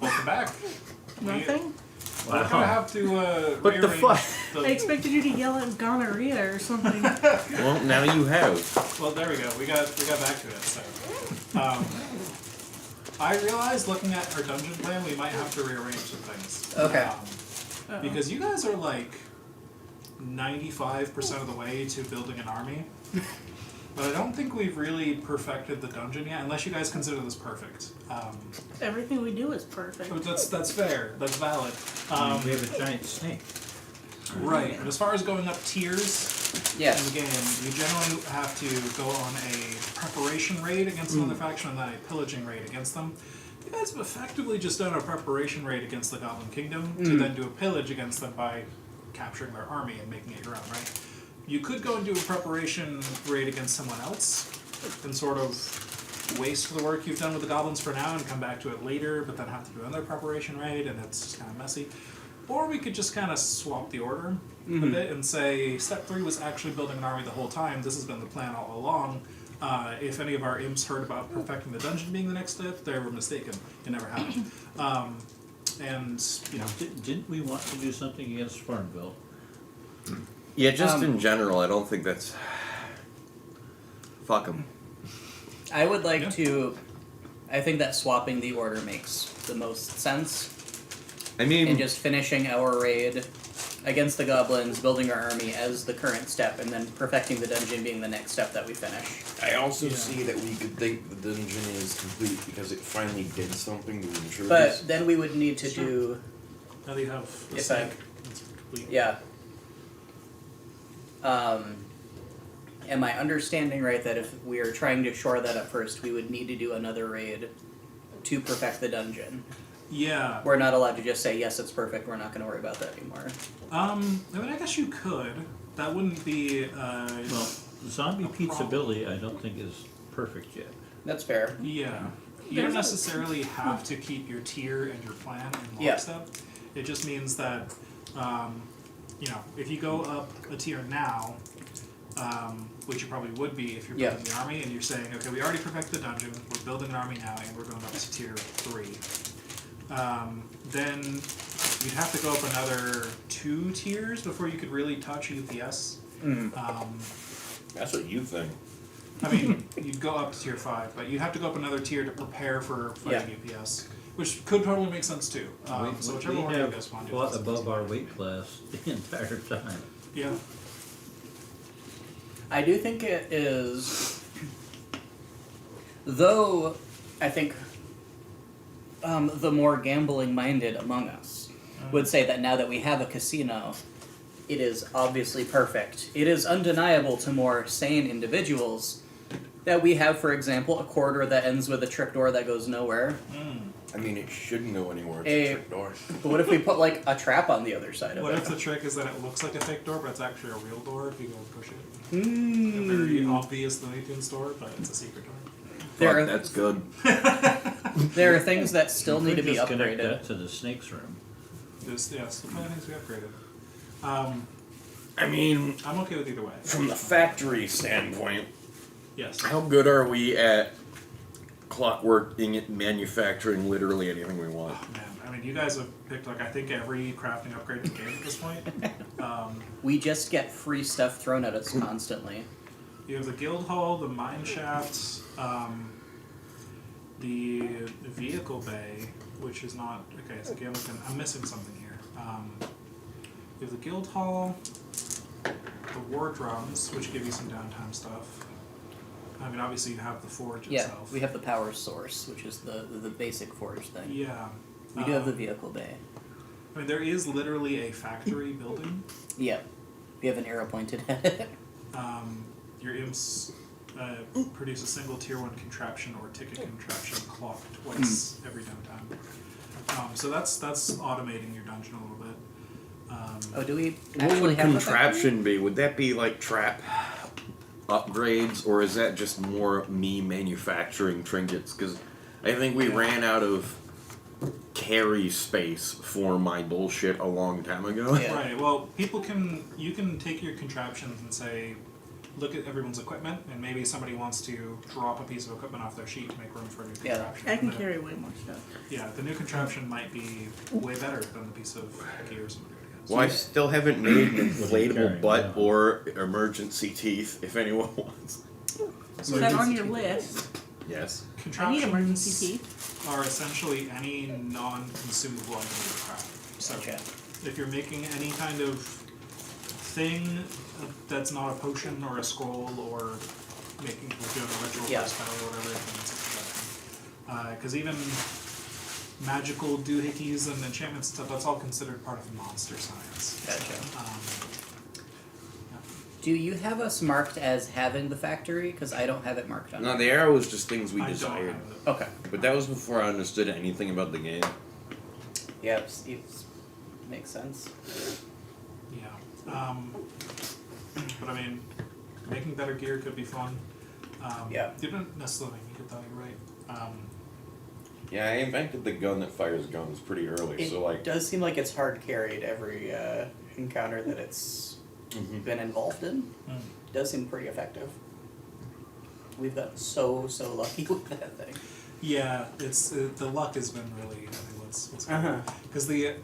Welcome back. Nothing? We're gonna have to What the rearrange fuck? I expected you to yell at gonorrhea or something. Well, now you have. Well, there we go. We got back to it. So, I realized looking at our dungeon plan, we might have to rearrange some things. Okay. Because you guys are like 95% of the way to building an army, but I don't think we've really perfected the dungeon yet. Unless you guys consider this perfect. Everything we do is perfect. That's fair. That's valid. We have a giant snake. Right. But as far as going up tiers. Yes. In the game, you generally have to go on a preparation raid against another faction and then a pillaging raid against them. You guys have effectively just done a preparation raid against the Goblin Kingdom to then do a pillage against them by capturing their army and making it your own, right? You could go and do a preparation raid against someone else and sort of waste the work you've done with the goblins for now and come back to it later, but then have to do another preparation raid, and it's just kind of messy. Or we could just kind of swap the order a bit and say, step 3 was actually building an army the whole time. This has been the plan all along. If any of our imps heard about perfecting the dungeon being the next step, they were mistaken. It never happened. And, you know... Didn't we want to do something against Farmville? Yeah, just in general, I don't think that's... Fuck them. I would like to... I think that swapping the order makes the most sense. I mean... And just finishing our raid against the goblins, building our army as the current step, and then perfecting the dungeon being the next step that we finish. I also see that we could think the dungeon is complete because it finally did something to ensure But this. then we would need to do... Now that you have the If snake, it's complete. Yeah. Am I understanding right that if we are trying to shore that up first, we would need to do another raid to perfect the dungeon? Yeah. We're not allowed to just say, yes, it's perfect, we're not going to worry about that anymore. I mean, I guess you could. That wouldn't be, Well, Zombie Pizza problem. Billy I don't think is perfect yet. That's fair. yeah. You don't necessarily have to keep your tier and your plan in Yeah. lockstep. It just means that, you know, if you go up a tier now, which you probably would be if you're building the army, and you're saying, okay, we already perfected the dungeon, we're building an army now, and we're going up to tier 3. Then you'd have to go up another 2 tiers before you could really touch UPS. That's what you think. I mean, you'd go up to tier 5, but you'd have to go up another tier to prepare for fighting UPS, which could totally make sense too. So whichever we one you have guys want to do. fought above our weight class the entire time. Yeah. I do think it is... Though, I think the more gambling-minded among us would say that now that we have a casino, it is obviously perfect. It is undeniable to more sane individuals that we have, for example, a corridor that ends with a trick door that goes nowhere. I mean, it shouldn't go anywhere. It's a trick door. But what if we put, like, a trap on the other side of What it? if the trick is that it looks like a fake door, but it's actually a real door if you go and push it? A very obvious Looney Tunes door, but it's a secret door. There are, that's good. there are things that still You need to could be just connect upgraded. that to the snake's room. There's, yes, the plan things we upgraded. I mean, I'm okay with either way. from the factory standpoint, Yes. How good are we at clockworking, manufacturing literally anything we want? Man, I mean, you guys have picked, like, I think every crafting upgrade in the game at this point. We just get free stuff thrown at us constantly. You have the guild hall, the mine shafts, the vehicle bay, which is not okay. So again, I'm missing something here. You have the guild hall, the war drums, which give you some downtime stuff. I mean, obviously you have the forge Yeah, itself. we have the power source, which is the basic forge thing. Yeah. We do have the vehicle bay. I mean, there is literally a factory building. Yeah, we have an arrow pointed at it. Your imps produce a single tier 1 contraption or ticket contraption clocked twice every downtime. So that's automating your dungeon a little bit. Oh, do we What actually would have contraption be? Would that be like trap upgrades, or is that just more me manufacturing trinkets? Because I think we ran out of carry space for my bullshit a long time ago. Yeah. Right. Well, you can take your contraptions and say, look at everyone's equipment, and maybe somebody wants to drop a piece of equipment off their sheet to make room for a new Yeah. contraption. I can The- carry way more stuff. Yeah, the new contraption might be way better than the piece of gear somebody already has. Well, I still haven't made an inflatable carrying butt now? or emergency teeth if anyone wants. Is that on your list? Yes. I need Contraptions emergency teeth. are essentially any non-consumable item you craft. So Gotcha. if you're making any kind of thing that's not a potion or a scroll or making doing a ritual Yeah. or a spell or whatever, then it's a contraption. Because even magical doohickeys and enchantments and stuff, that's all considered part of monster science. Gotcha. Um, Do you have us marked as having the factory? Because I don't have it marked on. No, the arrow was just things we I don't desired. have it. Okay. But that was before I understood anything about the game. Yeah, it makes sense. Yeah. But I mean, making better gear could be fun. Yeah. You don't necessarily need it though, you're right. Yeah, I invented the gun that fires guns pretty early, It so like, does seem like it's hard carried every encounter that it's been involved in. Mm. Does seem pretty effective. We've gotten so lucky with that thing. Yeah, it's the luck has been really what's Uh-huh. because the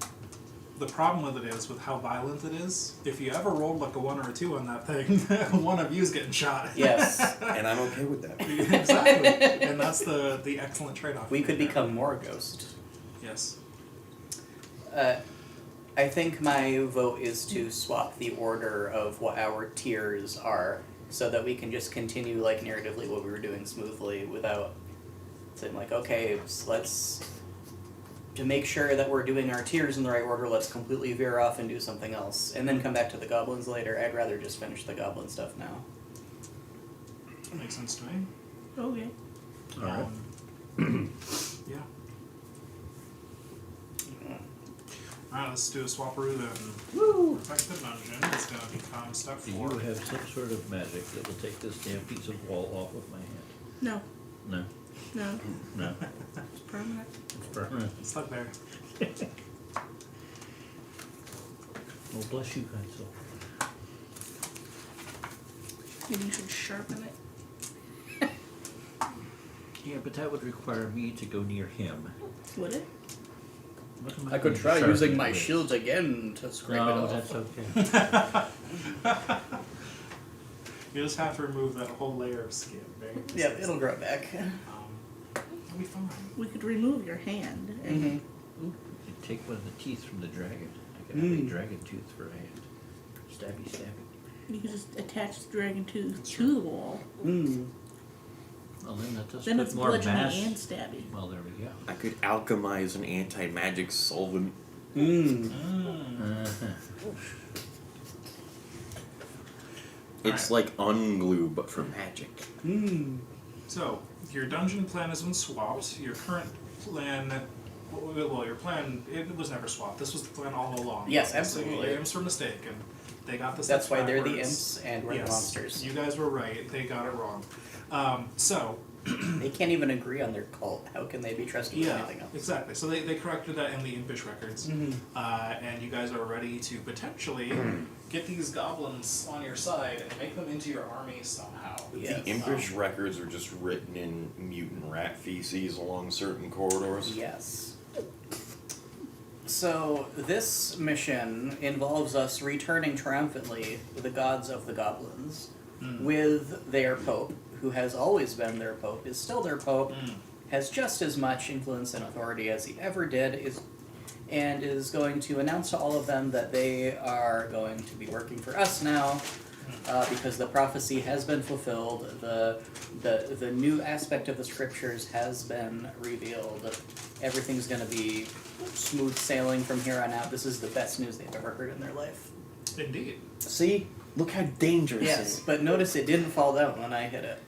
problem with it is with how violent it is. If you ever rolled like a 1 or a 2 on that thing, one of you's getting shot. Yes. and I'm okay with that. Exactly, and that's the excellent trade-off. We you could make there. become more ghost. Yes. I think my vote is to swap the order of what our tiers are, so that we can just continue like narratively what we were doing smoothly without saying like, okay, let's to make sure that we're doing our tiers in the right order, let's completely veer off and do something else, and then come back to the goblins later. I'd rather just finish the goblin stuff now. Makes sense to me. Okay. Alright. Yeah. Alright, let's do a swaparoo then. Woo! Perfect the dungeon. It's gonna become step Do 4. you have some sort of magic that will take this damn piece of wall off of my hand? No. No, No. no, It's permanent. it's permanent. It's stuck there. Well, bless you, kind soul. Maybe you should sharpen it. Yeah, but that would require me to go near him. Would it? What am I could going to try sharpen using it my with? shield again to scrape it No, off. that's okay. You just have to remove that whole layer of skin, right? Yeah, it'll grow back. It'll be fine. We could remove your hand. And Mm-hmm. Ooh, you could take one of the teeth from the dragon. I could have a Mm. dragon tooth for a hand. Stabby, stabby. You could just attach the dragon tooth to the wall. Mm. Well, then that does Then put it's more bludgeoning mass. and stabby. Well, there we go. I could alchemize an anti-magic solvent. Mm. Uh-huh. It's like unglue, but for magic. Mm. So, your dungeon plan has been swapped. Your current plan, well, your plan, it was never swapped. This was the plan all along. Yes, So absolutely. your imps were mistaken. They got this. That's why they're the backwards. imps and we're Yes, the monsters. You guys were right. They got it wrong. So, They can't even agree on their cult. How can they be trusted with yeah, anything else? exactly. So they corrected that in the impish records. Mhm. And you guys are ready to potentially get these goblins on your side and make them into your army somehow. Yes. The impish records are just written in mutant rat feces along certain corridors. Yes. So, this mission involves us returning triumphantly the gods of the goblins with their pope, who has always been their pope, is still their pope, has just as much influence and authority as he ever did, and is going to announce to all of them that they are going to be working for us now, because the prophecy has been fulfilled, the new aspect of the scriptures has been revealed. Everything's going to be smooth sailing from here on out. This is the best news they've ever heard in their life. Indeed. See? Look how dangerous Yes, it is. but notice it didn't fall down when I hit it.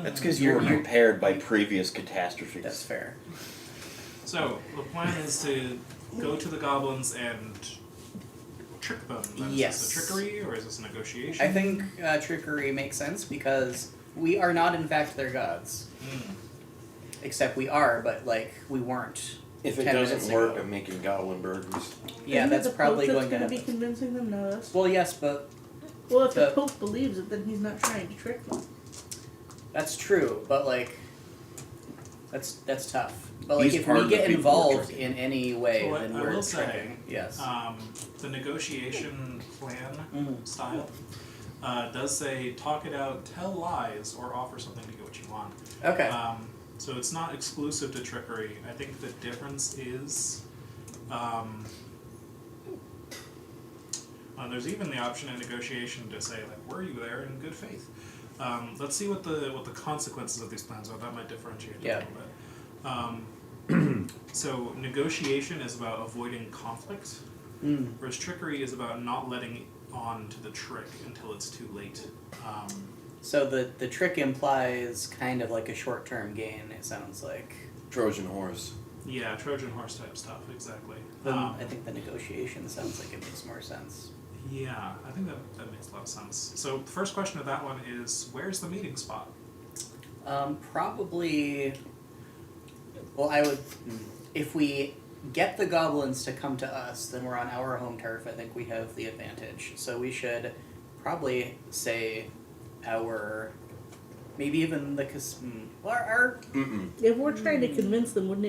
That's because you were You're- prepared by previous catastrophes. That's fair. So the plan is to go to the goblins and trick them. Then. Yes. Is this a trickery or is this a negotiation? I think trickery makes sense because we are not in fact their gods. Except we are, but like we weren't. If it 10 doesn't minutes work, ago. I'm making goblin burgers. Yeah, Isn't it that's the Pope probably that's going to gonna be happen. convincing them, not us. Well, yes, but Well, if the The- Pope believes it, then he's not trying to trick them. That's true, but like, that's tough. But like, He's if part we of the get people involved tricking. in any way, So then I we're will say, tricking. Yes. The negotiation plan Mhm. style does say talk it out, tell lies, or offer something to get what you want. Okay. So it's not exclusive to trickery. I think the difference is there's even the option in negotiation to say like, were you there in good faith? Let's see what the consequences of these plans are. That might differentiate Yeah. a little bit. So negotiation is about avoiding conflict, whereas trickery is about not letting on to the trick until it's too late. So the trick implies kind of like a short-term gain. It sounds like. Trojan horse. Yeah, Trojan horse type stuff, exactly. I think the negotiation sounds like it makes more sense. Yeah, I think that makes a lot of sense. So the first question of that one is, where's the meeting spot? Probably. Well, I would. If we get the goblins to come to us, then we're on our home turf. I think we have the advantage. So we should probably say our. Maybe even the our If we're trying to convince them, wouldn't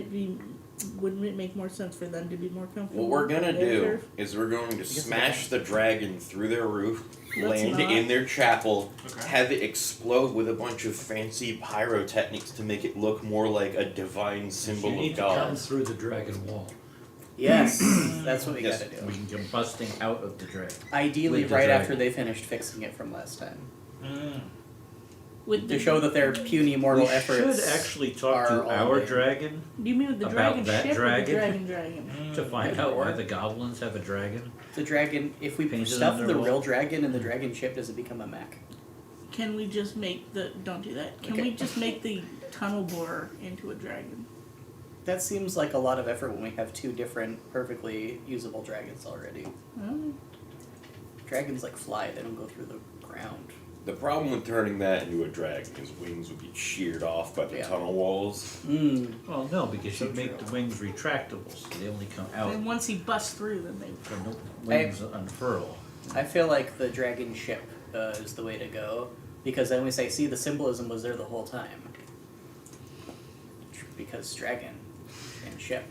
it make more sense for them to be more comfortable? What we're gonna with their do turf? is we're going to guess smash the dragon through their roof, Let's land not. in their chapel, Okay. have it explode with a bunch of fancy pyrotechnics to make it look more like a divine symbol You need of to come God. through the dragon wall. Yes, that's what we Yes. gotta do. We can come busting out of the dragon. Ideally, With the right dragon. after they finished fixing it from last time, With to the, show that their puny mortal We efforts. should actually talk are to all our in. dragon Do you mean with the about dragon that ship dragon? or the dragon? to find out why the goblins have a dragon. The dragon. If we Painted stuff on their the wall. real dragon in the dragon ship, does it become a mech? Can we just make the? Don't do that. Can Okay. we just make the tunnel borer into a dragon? That seems like a lot of effort when we have two different perfectly usable dragons already. Oh. Dragons like fly; they don't go through the ground. The problem with turning that into a dragon is wings would be sheared off by the Yeah. tunnel walls. Well, no, because So you make true. the wings retractable, so they only come out And once he busts through, then they. when the wings unfurl. I feel like the dragon ship is the way to go because then we say, see, the symbolism was there the whole time. Because dragon and ship.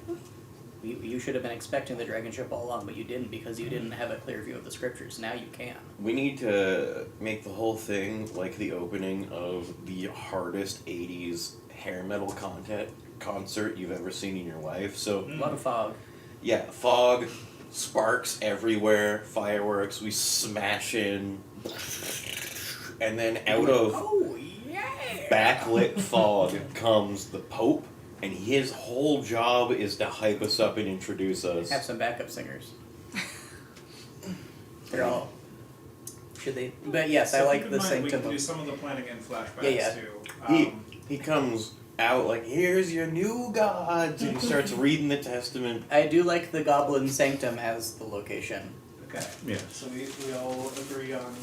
You should have been expecting the dragon ship all along, but you didn't because you didn't have a clear view of the scriptures. Now you can. We need to make the whole thing like the opening of the hardest 80s hair metal concert you've ever seen in your life. So, A lot of fog. yeah, fog, sparks everywhere, fireworks, we smash in, and then out of Oh yeah! backlit fog comes the Pope, and his whole job is to hype us up and introduce us. Have some backup singers. They're all. Should they? But yes, So I keep like in the mind, we can sanctum. do some of the planning in flashbacks Yeah. too. He comes out like, here's your new gods, and he starts reading the Testament. I do like the goblin sanctum as the location. Okay. Yes. So we all agree on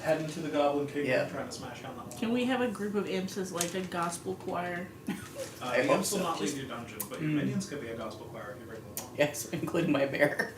heading to the Goblin Kingdom, Yeah. trying to smash down that wall. Can we have a group of imps as like a gospel choir? I The hope imps will so. not leave your dungeon, but your minions could be a gospel choir if you bring them along. Yes, including my bear.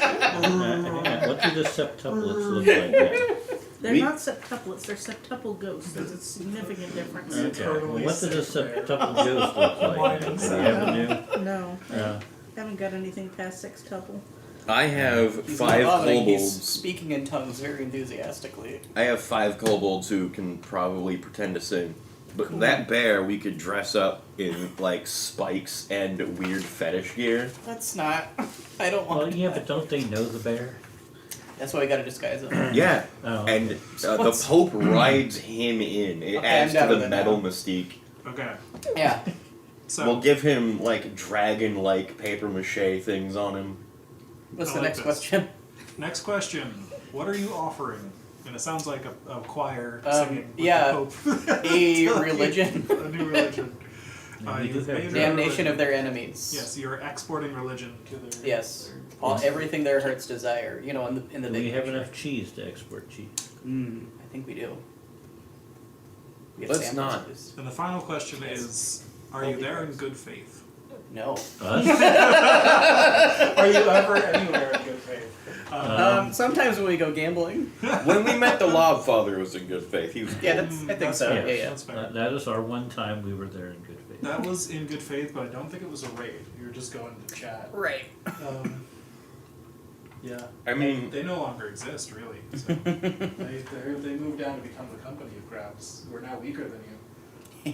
What do the septuplets look like then? They're We- not septuplets, they're septuple ghosts. There's a significant difference. Yeah. Okay. Totally What did a sick there. septuple ghost look like? Wine Do and you have a No, new? haven't got anything past sextuple. I have He's 5 not vomiting, He's kobolds. speaking in tongues very enthusiastically. I have 5 kobolds who can probably pretend to sing. But that bear we could dress up in like spikes and weird fetish gear. That's not. I don't want. Well, yeah, that. but don't they know the bear? That's why we gotta disguise it. Yeah. Oh. And the Pope rides him in. It Okay, adds I'm down to with the it metal now. mystique. Okay. Yeah. So We'll give him like dragon-like paper mache things on him. What's I the like next this. question? next question. What are you offering? And it sounds like a choir Um, singing with yeah, the Pope. A Telling you religion. A new religion. Yeah, we do You've have made a Damnation religion. of their enemies. Yes, you're exporting religion to their. Yes. All, everything their hearts desire. You know, in the Do big we have picture. enough cheese to export cheese? I think we do. We have Let's samples not. of this. And the final question is: are you there in good faith? No. Us? Are you ever anywhere in good faith? Sometimes when we go gambling. When we met the Lobfather, it was in good faith. He was Yeah, that's, I think That's so. fair. Yeah, yeah. That's fair. That is our one time we were there in good faith. That was in good faith, but I don't think it was a raid. You were just going to chat. Right. Yeah. I mean- they no longer exist, really. So they moved down to become the company of crabs. We're now weaker than you.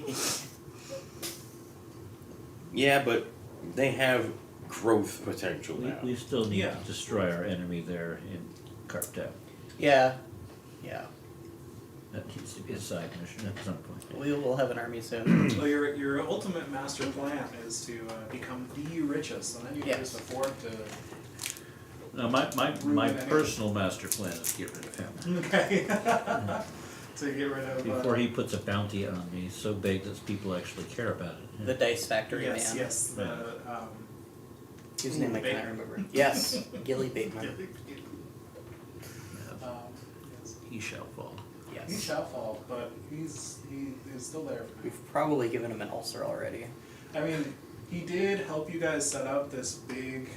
Yeah, but they have growth potential We, now. we still need Yeah. to destroy our enemy there in Carptown. Yeah. Yeah. That needs to be a side mission at some point. We will have an army soon. Well, your ultimate master plan is to become the richest, and then you can Yes. just afford to. Now, my Ruin anything. personal master plan is to get rid of him. Okay. So you get rid of. Before he puts a bounty on me so big that people actually care about it. The Dice Factory Yes, man. yes. The Whose name I Bateman. cannot remember. Yes, Gilly Bateman. yes. He shall fall. He Yes. shall fall, but he is still there. We've probably given him an ulcer already. I mean, he did help you guys set up this big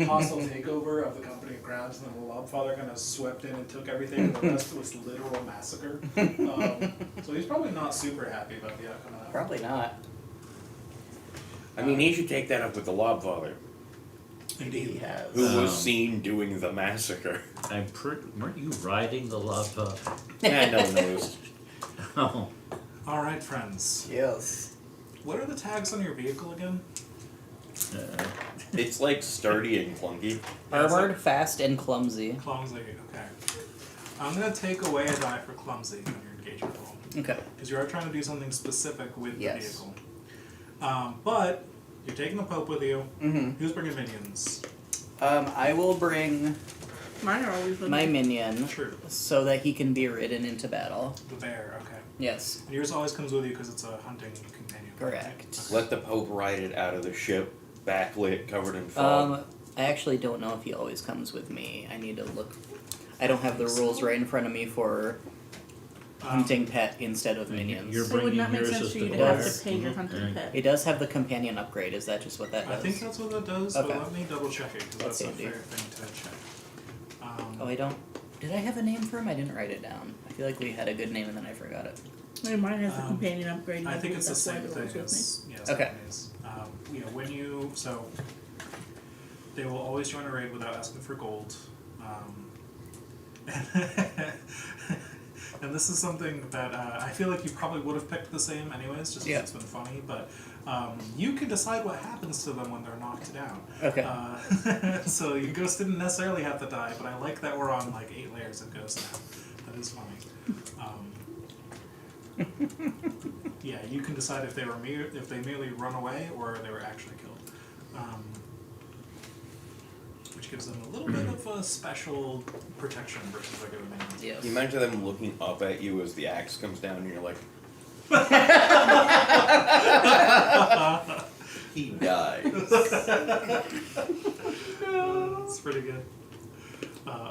hostile takeover of the company of crabs, and then the Lobfather kind of swept in and took everything, and the rest was literal massacre. So he's probably not super happy about the outcome of that. Probably not. I mean, he should take that up with the Lobfather, He Indeed. has. who was Um, seen doing the massacre. Weren't you riding the lava? Yeah, no one knows. Oh, All right, friends. Yes. What are the tags on your vehicle again? It's like sturdy and clunky. Armored, fast, and clumsy. Clumsy. Okay. I'm gonna take away a die for clumsy on your engagement roll. Okay. Because you are trying to do something specific with the Yes. vehicle. But you're taking the Pope with you. Mm-hmm. Who's bringing minions? I will bring Mine are always with my me. minion True. so that he can be ridden into battle. The bear. Okay. Yes. And yours always comes with you because it's a hunting companion. Correct. Let the Pope ride it out of the ship, backlit, covered in fog. I actually don't know if he always comes with me. I need to look. I don't have the rules right in front of me for hunting pet instead of minions. You're So it would not make Bringing sense for yours you as to the have bear. to pay your Mhm. hunting Yeah. pet. It does have the companion upgrade. Is that just what that I does? think that's what that does, Okay. but let me double check it because That's that's a handy. fair thing to check. Oh, I don't. Did I have a name for him? I didn't write it down. I feel like we had a good name and then I forgot it. And mine has a Um, companion upgrade. and I think it's the that's why same it thing rolls with as yes, Okay. that is. You know, when you they will always join a raid without asking for gold. And this is something that I feel like you probably would have picked the same anyways, just because Yeah. it's been funny. But you can decide what happens to them when they're knocked down. Okay. So your ghost didn't necessarily have to die, but I like that we're on like 8 layers of ghost now. That is funny. Yeah, you can decide if they were if they merely run away or they were actually killed, which gives them a little bit of a special protection versus regular minions. Yes. You imagine them looking up at you as the axe comes down and you're like, he dies. It's pretty good.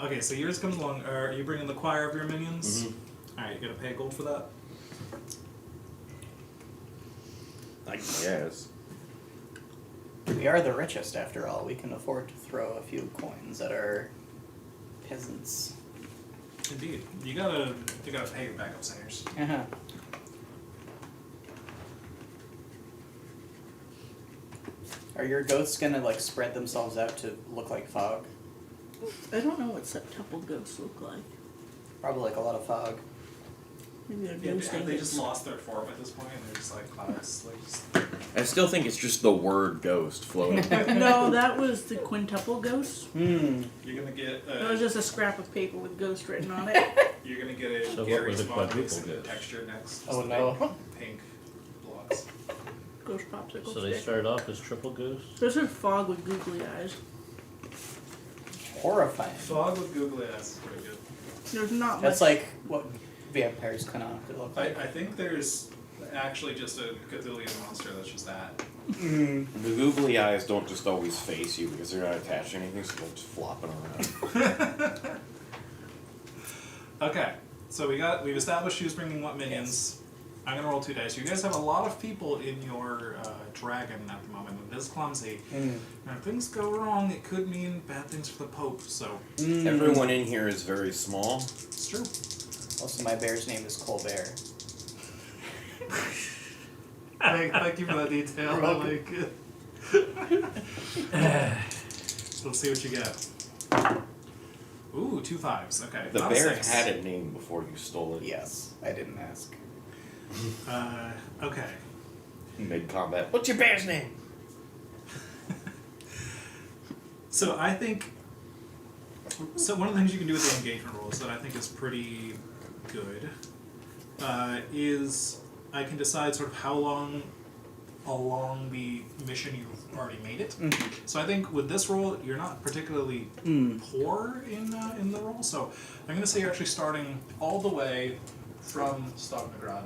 Okay, so yours comes along. Are you bringing the choir of your minions? Mhm. All right, you gotta pay gold for that. I guess. We are the richest after all. We can afford to throw a few coins at our peasants. Indeed, you gotta pay your backup singers. Uh-huh. Are your ghosts gonna like spread themselves out to look like fog? I don't know what septuple ghosts look like. Probably like a lot of fog. Maybe they're Yeah, ghosting. they just lost their form at this point, and they're just like clouds. Like just, I still think it's just the word ghost floating. No, that was the quintuple ghost. Hmm. you're gonna get That was just a scrap of paper with ghost written on it. you're gonna get a So what Gary were the Smallwood quadruple ghosts? texture next. Oh, Just no. big Pink blocks. Ghost popsicle So they stick. started off as triple ghosts? This is fog with googly eyes. Horrifying. Fog with googly eyes is pretty good. There's not That's much. like what vampires canonically look like. I think there's actually just a Cthulhian monster that's just that. Mm. The googly eyes don't just always face you because they're not attached to anything, so they're just flopping around. Okay, so we've established who's bringing what minions. I'm gonna roll 2 dice. You guys have a lot of people in your dragon at the moment. It is clumsy. And if things go wrong, it could mean bad things for the Pope. So Everyone in here is very small. it's true. Also, my bear's name is Colbert. Thank you for that detail. You're I welcome. like it. Let's see what you get. Ooh, 2 5s. Okay. The not a bear 6. had a name before you stole it. Yes, I didn't ask. Okay. Mid combat. What's your bear's name? So I think. So one of the things you can do with the engagement rolls that I think is pretty good is I can decide sort of how long along the mission you've already made it. So I think with this roll, you're not particularly poor in the roll. So I'm going to say you're actually starting all the way from Stognagrad.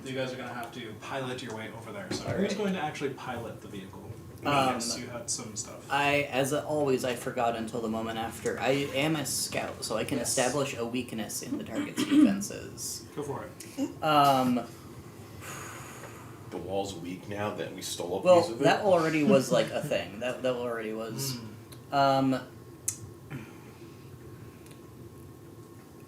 You guys are going to have to pilot your way over there. So who's Alright. going to actually pilot the vehicle? Yes, you had some stuff. As always, I forgot until the moment after. I am a scout, so I can Yes. establish a weakness in the target's defenses. Go for it. The wall's weak now that we stole a Well, piece of it. that already was like a thing. That already was.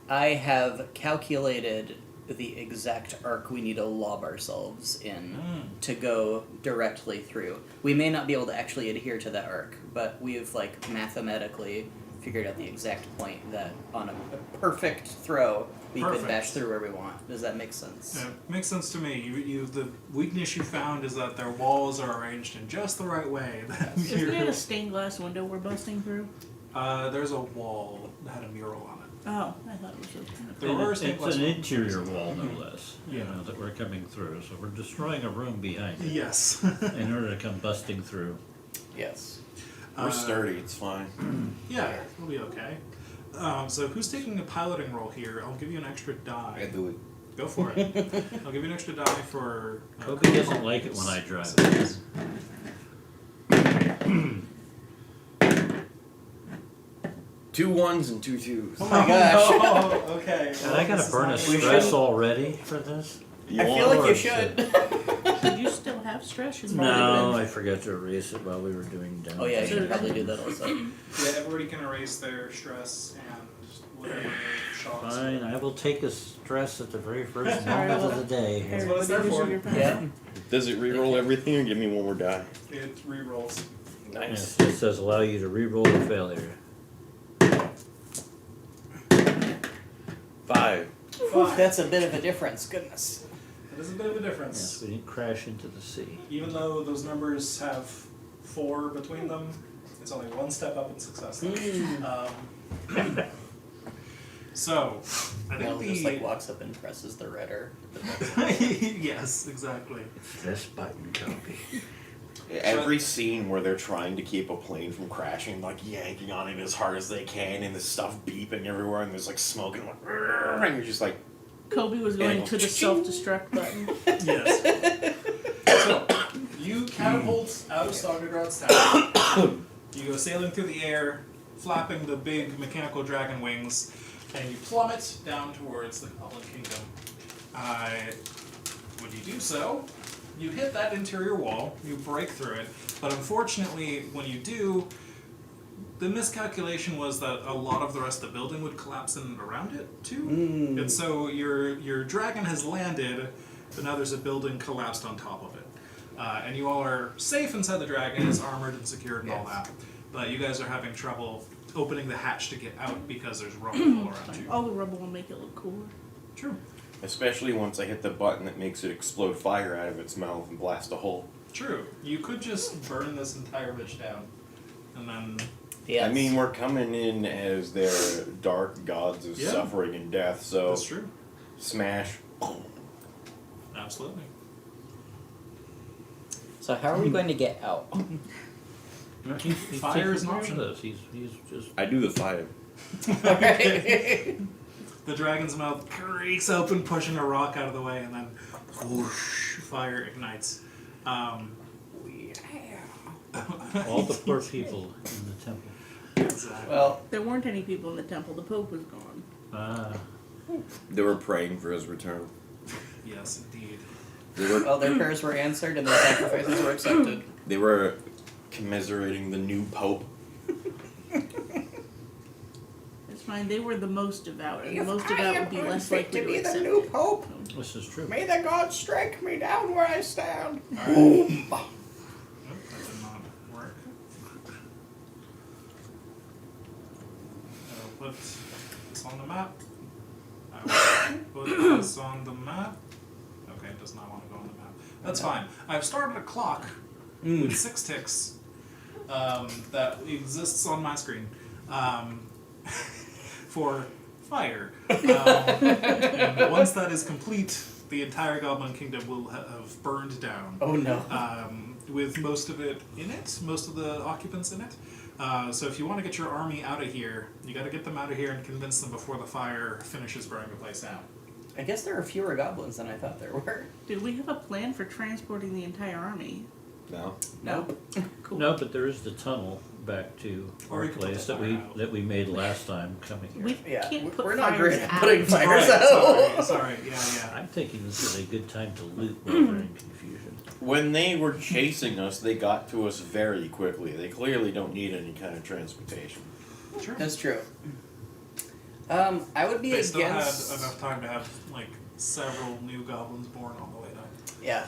I have calculated the exact arc we need to lob ourselves in to go directly through. We may not be able to actually adhere to that arc, but we've like mathematically figured out the exact point that on a perfect throw we could Perfect. bash through where we want. Does that make sense? Yeah, makes sense to me. You the weakness you found is that their walls are arranged in just the right way. That Isn't you're- it a stained glass window we're busting through? there's a wall that had a mural on it. Oh, I thought it was a kind of. There were stained It's glass an windows. interior wall, no less, you Yeah. know, that we're coming through, so we're destroying a room behind it Yes. in order to come busting through. Yes. We're sturdy, it's fine. Yeah, we'll be okay. So who's taking a piloting role here? I'll give you an extra I die. do it. Go for it. I'll give you an extra die for. Kobe doesn't like it when I drive. Six. 2 1s and 2 2s. Oh my gosh. Oh, okay. And I gotta burn a We stress shouldn't- already for this? You I want feel like you Lord, should. Did you still have stress? You've No, already I forgot to erase it while we were doing demo. Oh yeah, I should probably do that also. Yeah, everybody can erase their stress and whatever shocks. Fine, I will take a stress at the very first Sorry, moment well, of the day. That's what it's there Everybody for. use your Yeah. pen. Does it reroll everything or give me one more die? It re-rolls. Nice. Yes, it says allow you to re-roll a failure. 5. Five. That's a bit of a difference. Goodness. It is a bit of a difference. Yes, we didn't crash into the sea. Even though those numbers have 4 between them, it's only 1 step up in success. So, I Mel think just the like walks up and presses the redder. yes, exactly. This button, Kobe. Every scene where they're trying to keep a plane from crashing, like yanking on it as hard as they can, and the stuff beeping everywhere, and there's like smoke, and like, "Rrrr," and you're just like, Kobe was going Yeah. to the self-destruct button. Yes. So, you catapult out of Stogagrad's town. You go sailing through the air, flapping the big mechanical dragon wings, and you plummet down towards the Goblin Kingdom. When you do so, you hit that interior wall, you break through it, but unfortunately, when you do, the miscalculation was that a lot of the rest of the building would collapse in and around it too. And so your dragon has landed, but now there's a building collapsed on top of it. And you all are safe inside the dragon, it's armored and secured and all Yes. that. But you guys are having trouble opening the hatch to get out because there's rubble all around you. All the rubble will make it look cooler. True. especially once I hit the button that makes it explode fire out of its mouth and blast a hole. True. You could just burn this entire bitch down. And then Yes. I mean, we're coming in as their dark gods of Yeah. suffering and death, so that's true. smash. Absolutely. So how are we going to get out? Fire is an takes option. care of this. He's just I do the 5. The dragon's mouth creaks open, pushing a rock out of the way, and then whoosh, fire ignites. all the poor people in the temple. Exactly. Well, There weren't any people in the temple. The Pope was gone. Ah, They were praying for his return. Yes, indeed. Well, their prayers were answered and their sacrifices were accepted. They were commiserating the new pope. It's fine. They were the most devout, and the most devout would be less likely to accept it. pope, This is true. may the gods strike me down where I stand. Nope, that did not work. I'll put this on the map. I will put this on the map. Okay, it does not want to go on the map. That's fine. I've started a clock with 6 ticks that exists on my screen for fire. And once that is complete, the entire Goblin Kingdom will have burned down. Oh no. With most of it in it, most of the occupants in it. So if you want to get your army out of here, you got to get them out of here and convince them before the fire finishes burning the place down. I guess there are fewer goblins than I thought there were. Did we have a plan for transporting the entire army? No. Nope. Cool. No, but there is the tunnel back to Or our we could put place the that fire out. we made last time coming here. We Yeah, can't put we're not fires great at out. putting fires Right, out. sorry, yeah. I'm thinking this is a good time to loot while they're in confusion. When they were chasing us, they got to us very quickly. They clearly don't need any kind of transportation. Sure. That's true. I would be They still had against. enough time to have like several new goblins born on the way down. Yeah.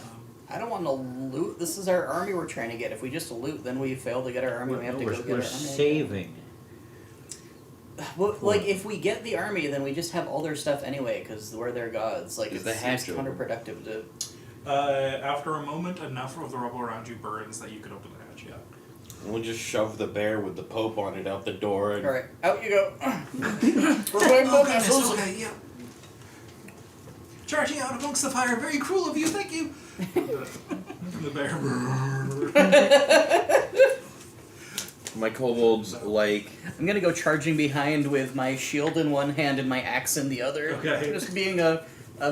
I don't want to loot. This is our army we're trying to get. If we just loot, then we fail to get our army. We have to we're, go get we're our army. saving. Well, like if we get the army, then we just have all their stuff anyway because we're their gods. Like Is it the hatch seems open? counterproductive to. After a moment, enough of the rubble around you burns that you could open the hatch. Yeah. We'll just shove the bear with the pope on it out the door and All right, out you go. We're going Oh, to goodness, missiles. okay, yeah. Charging out amongst the fire, very cruel of you, thank you. The bear. My kobolds like I'm gonna go charging behind with my shield in one hand and my axe in the other. Okay. Just being a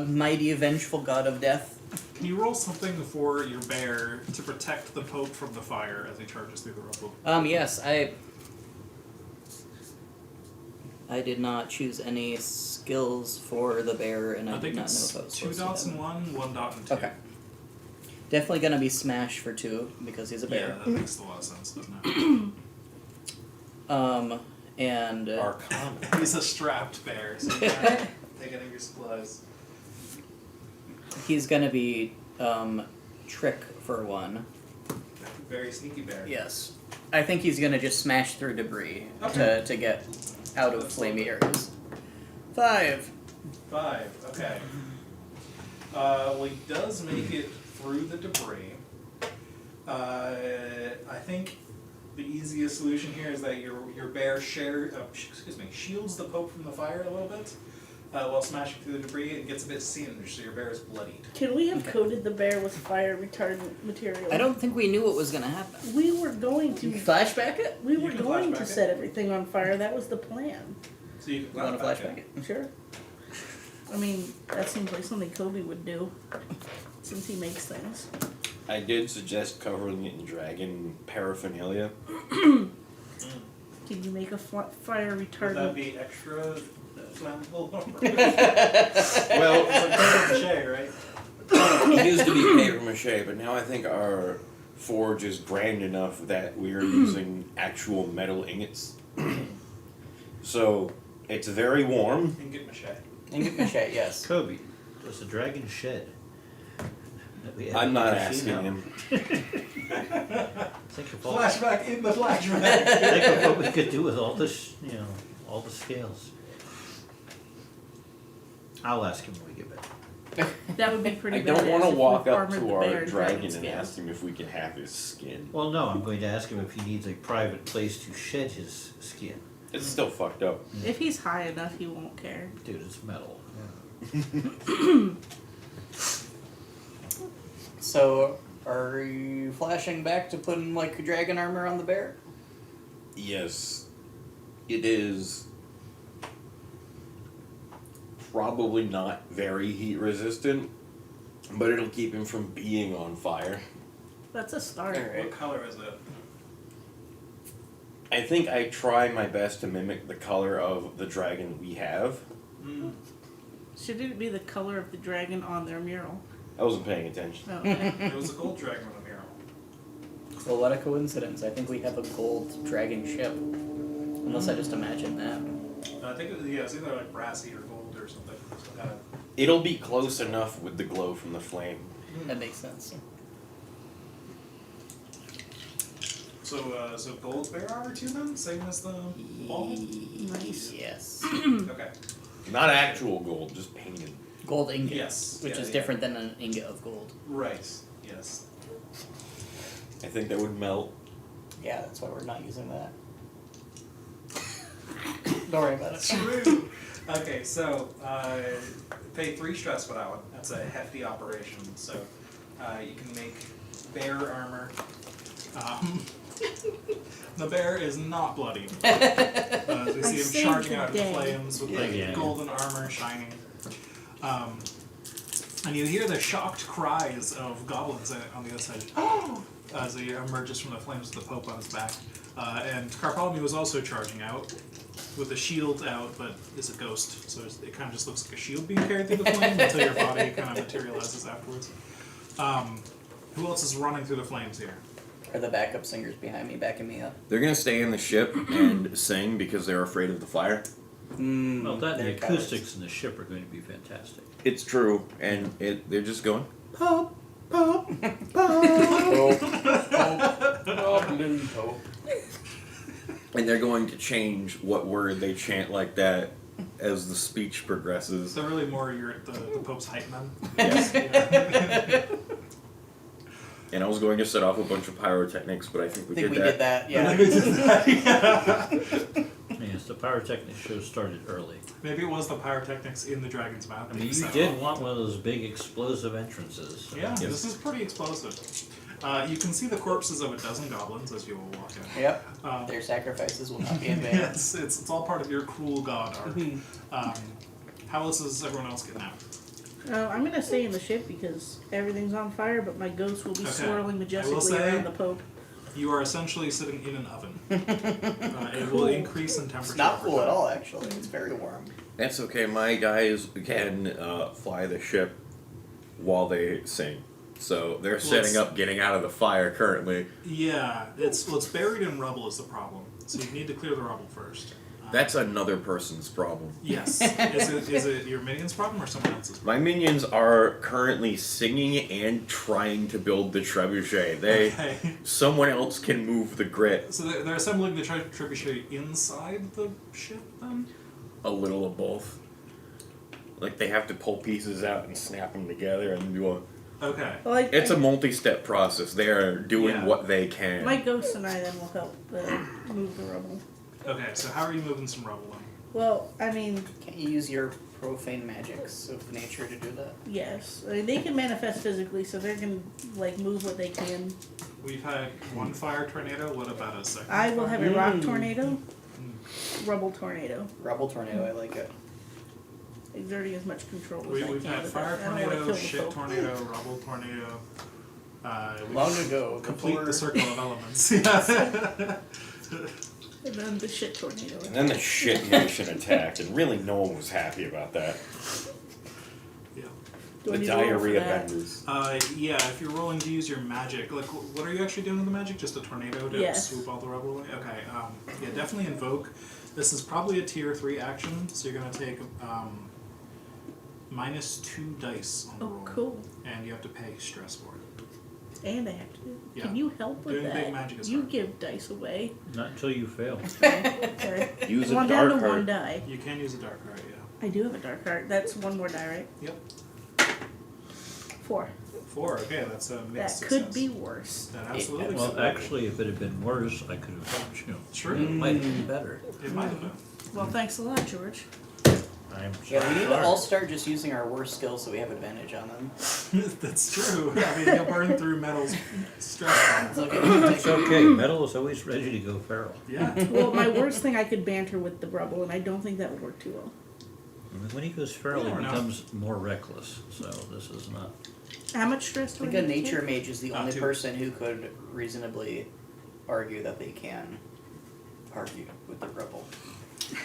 mighty, vengeful god of death. Can you roll something for your bear to protect the Pope from the fire as he charges through the rubble? Yes, I did not choose any skills for the bear, and I, I did think not know it's if I was 2 supposed to dots have and it. 1 dot and 2. Okay. Definitely gonna be smash for 2 because he's a Yeah, bear. that makes a lot of sense, doesn't it? And Arcana. He's a strapped bear, so you can't take any of your supplies. he's gonna be trick for 1. Very sneaky bear. Yes. I think he's gonna just smash through debris Okay. to get out of That's flamey lovely. areas. 5. 5, okay. Well, he does make it through the debris. I think the easiest solution here is that your bear shields the Pope from the fire a little bit while smashing through the debris. It gets a bit singed, so your bear is bloodied. Can we have coated the bear with fire retardant material? I don't think we knew what was gonna happen. We were going to. Flashback it? We You were can going flashback to it. set everything on fire. That was the plan. So you can You want to flashback flashback it. it? Sure. I mean, that seems like something Kobe would do, since he makes things. I did suggest covering it in dragon paraphernalia. Can you make a fire Would retardant? that be extra flammable? Well, It's a right? it used to be paper mache, but now I think our forge is grand enough that we are using actual metal ingots. So it's very warm. Ingot mache. Ingot mache, yes. Kobe, does the dragon shed? That we have I'm not in the asking casino? him. Think of all, Flashback in the flashback. think of what we could do with all this, all the scales. I'll ask him when we get back. That would be pretty I badass. don't want to if we walk up armored to the our bear in dragon and scales. ask him if we can have his skin. Well, no, I'm going to ask him if he needs a private place to shed his skin. It's still fucked up. If he's high enough, he won't care. Dude, it's metal. So, are you flashing back to putting, like, dragon armor on the bear? Yes, it is probably not very heat resistant, but it'll keep him from being on fire. That's a start. Alright. What color is it? I think I try my best to mimic the color of the dragon we have. Should it be the color of the dragon on their mural? I wasn't paying attention. Oh, okay. It was a gold dragon on the mural. Well, what a coincidence. I think we have a gold dragon ship. Unless I just imagine that. I think it's either like brassy or gold or something. It'll be close enough with the glow from the flame. That makes sense. So gold bear armor too then? Same as the ball? Nice. Yes. Okay. Not actual gold, just painted. Gold ingot. Yes. Which Yeah, is yeah. different than an ingot of gold. Right. Yes. I think that would melt. Yeah, that's why we're not using that. Don't worry about it. True. Okay, so pay 3 stress for that one. That's a hefty operation. So you can make bear armor. The bear is not bloody. We see him saved charging the out of the day. flames with like Yeah. golden armor shining. And you hear the shocked cries of goblins on the other side as he emerges from the flames with the Pope on his back. And Carpalmi was also charging out with the shield out, but is a ghost, so it kind of just looks like a shield being carried through the flame until your body kind of materializes afterwards. Who else is running through the flames here? Are the backup singers behind me backing me up? They're gonna stay in the ship and sing because they're afraid of the fire. Well, that and the they're cowards. acoustics in the ship are going to be fantastic. It's true, and they're just going. Pope, Pope, Pope, Goblin Pope. And they're going to change what word they chant like that as the speech progresses. So really more the Pope's hype man. Yes. Yeah. And I was going to set off a bunch of pyrotechnics, but I think we did that. Yeah. Yes, the pyrotechnics should have started early. Maybe it was the pyrotechnics in the dragon's mouth. I that mean, you set did off. want one of those big explosive entrances. Yeah, Yes. this is pretty explosive. You can see the corpses of a dozen goblins as you will walk in. Yep. Um, Their sacrifices will not be in vain. Yes, it's all part of your cruel god arc. How else is everyone else getting out? I'm gonna stay in the ship because everything's on fire, but my ghost will be Okay. swirling majestically say- around the Pope. You are essentially sitting in an oven. It will increase in temperature. It's not over cool time. at all, actually. It's very warm. That's okay. My guys can fly the ship while they sing. So they're setting up getting out of the fire currently. Yeah, it's buried in rubble is the problem. So you need to clear the rubble first. That's another person's problem. Yes. Is it your minion's problem or someone else's? My minions are currently singing and trying to build the trebuchet. Okay. Someone else can move the grit. So they're assembling the trebuchet inside the ship then? A little of both. Like they have to pull pieces out and snap them together and do a. Okay. Like, It's a multi-step process. They are doing Yeah. what they can. my ghost and I then will help move the rubble. Okay, so how are you moving some rubble then? Well, I mean, Can't you use your profane magics of nature to do that? yes, I mean, they can manifest physically, so they can like move what they can. We've had one fire tornado. What about a second? I will have a rock tornado, Mm. rubble tornado, Rubble tornado, I like it. exerting as much control as I We've can. had with fire it. I don't wanna tornado, kill the shit Pope. tornado, rubble tornado. We've Long ago, complete before the circle of elements. Yeah. And then the shit tornado. And then the shit nation attacked, and really no one was happy about that. Yeah. Do I The need to roll for diarrhea that? benders. Yeah, if you're rolling to use your magic, like, what are you actually doing with the magic? Just a tornado to Yes. swoop all the rubble away? Okay, yeah, definitely invoke. This is probably a tier 3 action, so you're gonna take, -2 dice on the Oh, roll. cool. And you have to pay stress for it. And I have to. Yeah. Can you help with Doing that? big magic is you hard. give dice away. Not until you fail. Okay. Use a Well, I'm down dark to one heart. die. You can use a dark heart, yeah. I do have a dark heart. That's one more die, right? Yep. 4. 4, okay, that's a That mixed could success. be worse. That absolutely Well, could be. actually, if it had been worse, I could have helped you. True. It might have been better. It might have been. Well, thanks a lot, George. I'm Yeah, we need to sorry. all start just using our worst skills so we have advantage on them. That's true. I mean, you'll burn through metal's stress. It's okay. It's okay. Metal is always ready to go feral. Yeah. Well, my worst thing I could banter with the rubble, and I don't think that would work too well. I mean, when he goes feral, You he never know. becomes more reckless. So this is not. How much stress I do I think a need to nature take? mage is the Not only too. person who could reasonably argue that they can argue with the rebel.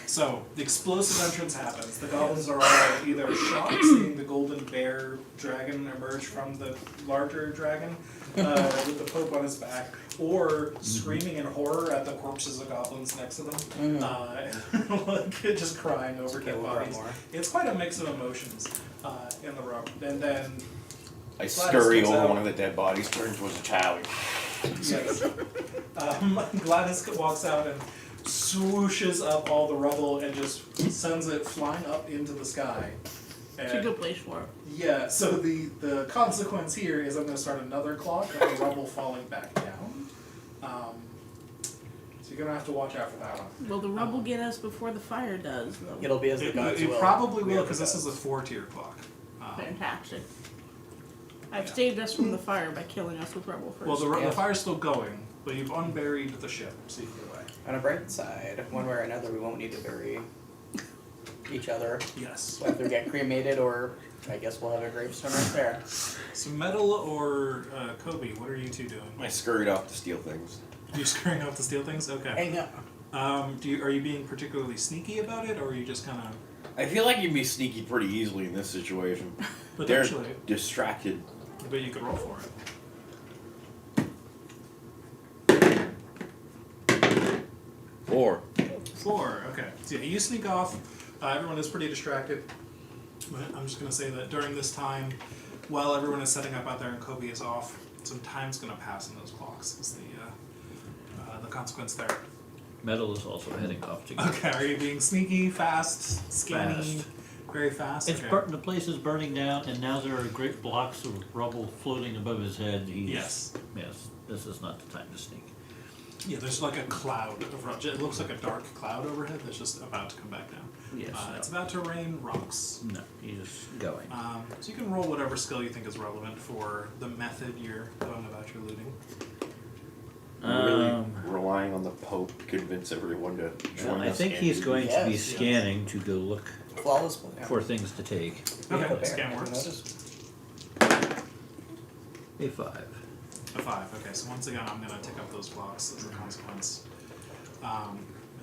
So the explosive entrance happens. The goblins are all either shocked seeing the golden bear dragon emerge from the larger dragon with the Pope on his back, or screaming in horror at the corpses of goblins next to them, like, just crying over Okay, dead we'll grab bodies. more. It's quite a mix of emotions in the room. And then I Gladys scurry comes over out. one of the dead bodies, turns towards a child. yes, Gladys walks out and swooshes up all the rubble and just sends it flying up into the sky. It's a And good place for it. yeah, so the consequence here is I'm going to start another clock of the rubble falling back down. So you're going to have to watch out for that one. Will the rubble get us before the fire does, though? It'll be as the It, gods it will. probably We will, are because the this is a gods. 4-tier clock. Fantastic. I've Yeah. saved us from the fire by killing us with rubble first. Well, the Yeah. fire's still going, but you've unburied the ship, so you get away. On a bright side, one way or another, we won't need to bury each other, Yes. whether we get cremated or I guess we'll have a gravestone right there. So Metal or Kobe, what are you two doing? I scurried off to steal things. You screwing out to steal things? Okay. Hang on. Are you being particularly sneaky about it, or are you just kind of I feel like you'd be sneaky pretty easily in this situation. They're potentially? distracted. But you could roll for it. 4. 4. Okay. So yeah, you sneak off. Everyone is pretty distracted. But I'm just gonna say that during this time, while everyone is setting up out there and Kobe is off, some time's gonna pass in those clocks. Is the consequence there? Metal is also heading off to go. Okay. Are you being sneaky, fast, scanning, Fast. very fast? It's Okay. the place is burning down, and now there are great blocks of rubble floating above his head. Yes. Yes, this is not the time to sneak. Yeah, there's like a cloud of rubble. It looks like a dark cloud overhead that's just about to come back down. Yes. It's about to rain rocks. No, he's going. So you can roll whatever skill you think is relevant for the method you're going about your looting. Really relying on the Pope to convince everyone to join I us. think and he's do going this. to be Yes. scanning to go look Flawless plan. for things to take. Okay, Bear, scan never works. noticed. A 5. A 5. Okay, so once again, I'm going to tick up those blocks as a consequence.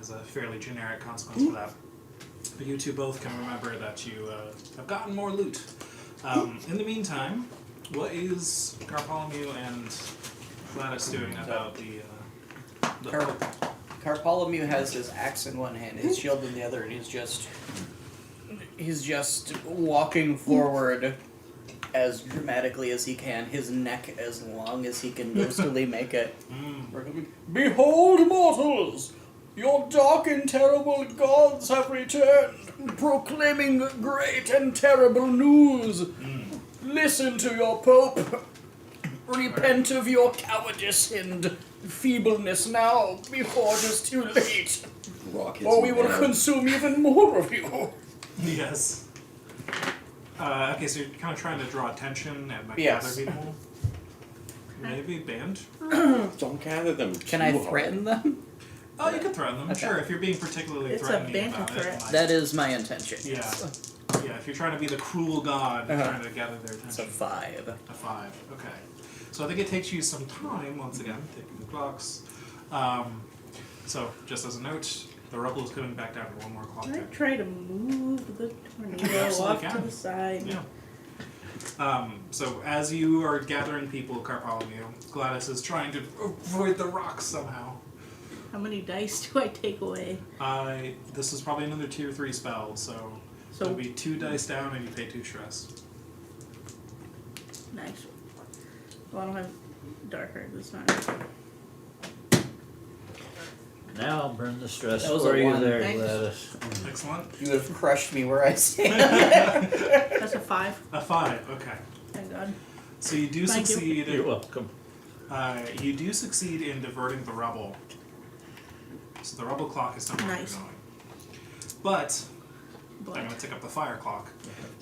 As a fairly generic consequence for that. But you two both can remember that you have gotten more loot. In the meantime, what is Carpolomew and Gladys doing about the Car- Carpolomew has his axe in one hand, his shield in the other, and he's just walking forward as dramatically as he can, his neck as long as he can ghostily make it. Behold, mortals! Your dark and terrible gods have returned, proclaiming great and terrible news. Listen to your Pope. Repent of your cowardice and feebleness now, before it is too late, Rockets or we and will arrows. consume even more of you. Yes. Okay, so you're kind of trying to draw attention and like Yes. gather people. Maybe band. Don't gather them. Can I too hard. threaten them? Oh, you can threaten them. Okay. Sure, if you're being particularly It's a threatening banter about threat. it. like- That is my intention. Yeah. Yeah, if you're trying to be the cruel god, trying to gather their It's a attention. 5. A 5. Okay. So I think it takes you some time, once again, taking the clocks. So, just as a note, the rubble is coming back down to one more clock Can I tick. try to move the tornado absolutely off can. to the side? Yeah. So as you are gathering people, Carpolomew, Gladys is trying to avoid the rocks somehow. How many dice do I take away? This is probably another tier 3 spell, so So- it'll be 2 dice down and you pay 2 stress. Nice. Well, I don't have darker this time. Now I'll burn the stress That was for a you 1. there, Thanks. Gladys. Excellent. You have crushed me where I stand. That's a 5. A 5, okay. Thank God. So you do Thank you. succeed. You're welcome. You do succeed in diverting the rubble. So the rubble clock is no longer Nice. going. But I'm But going to tick up the fire clock.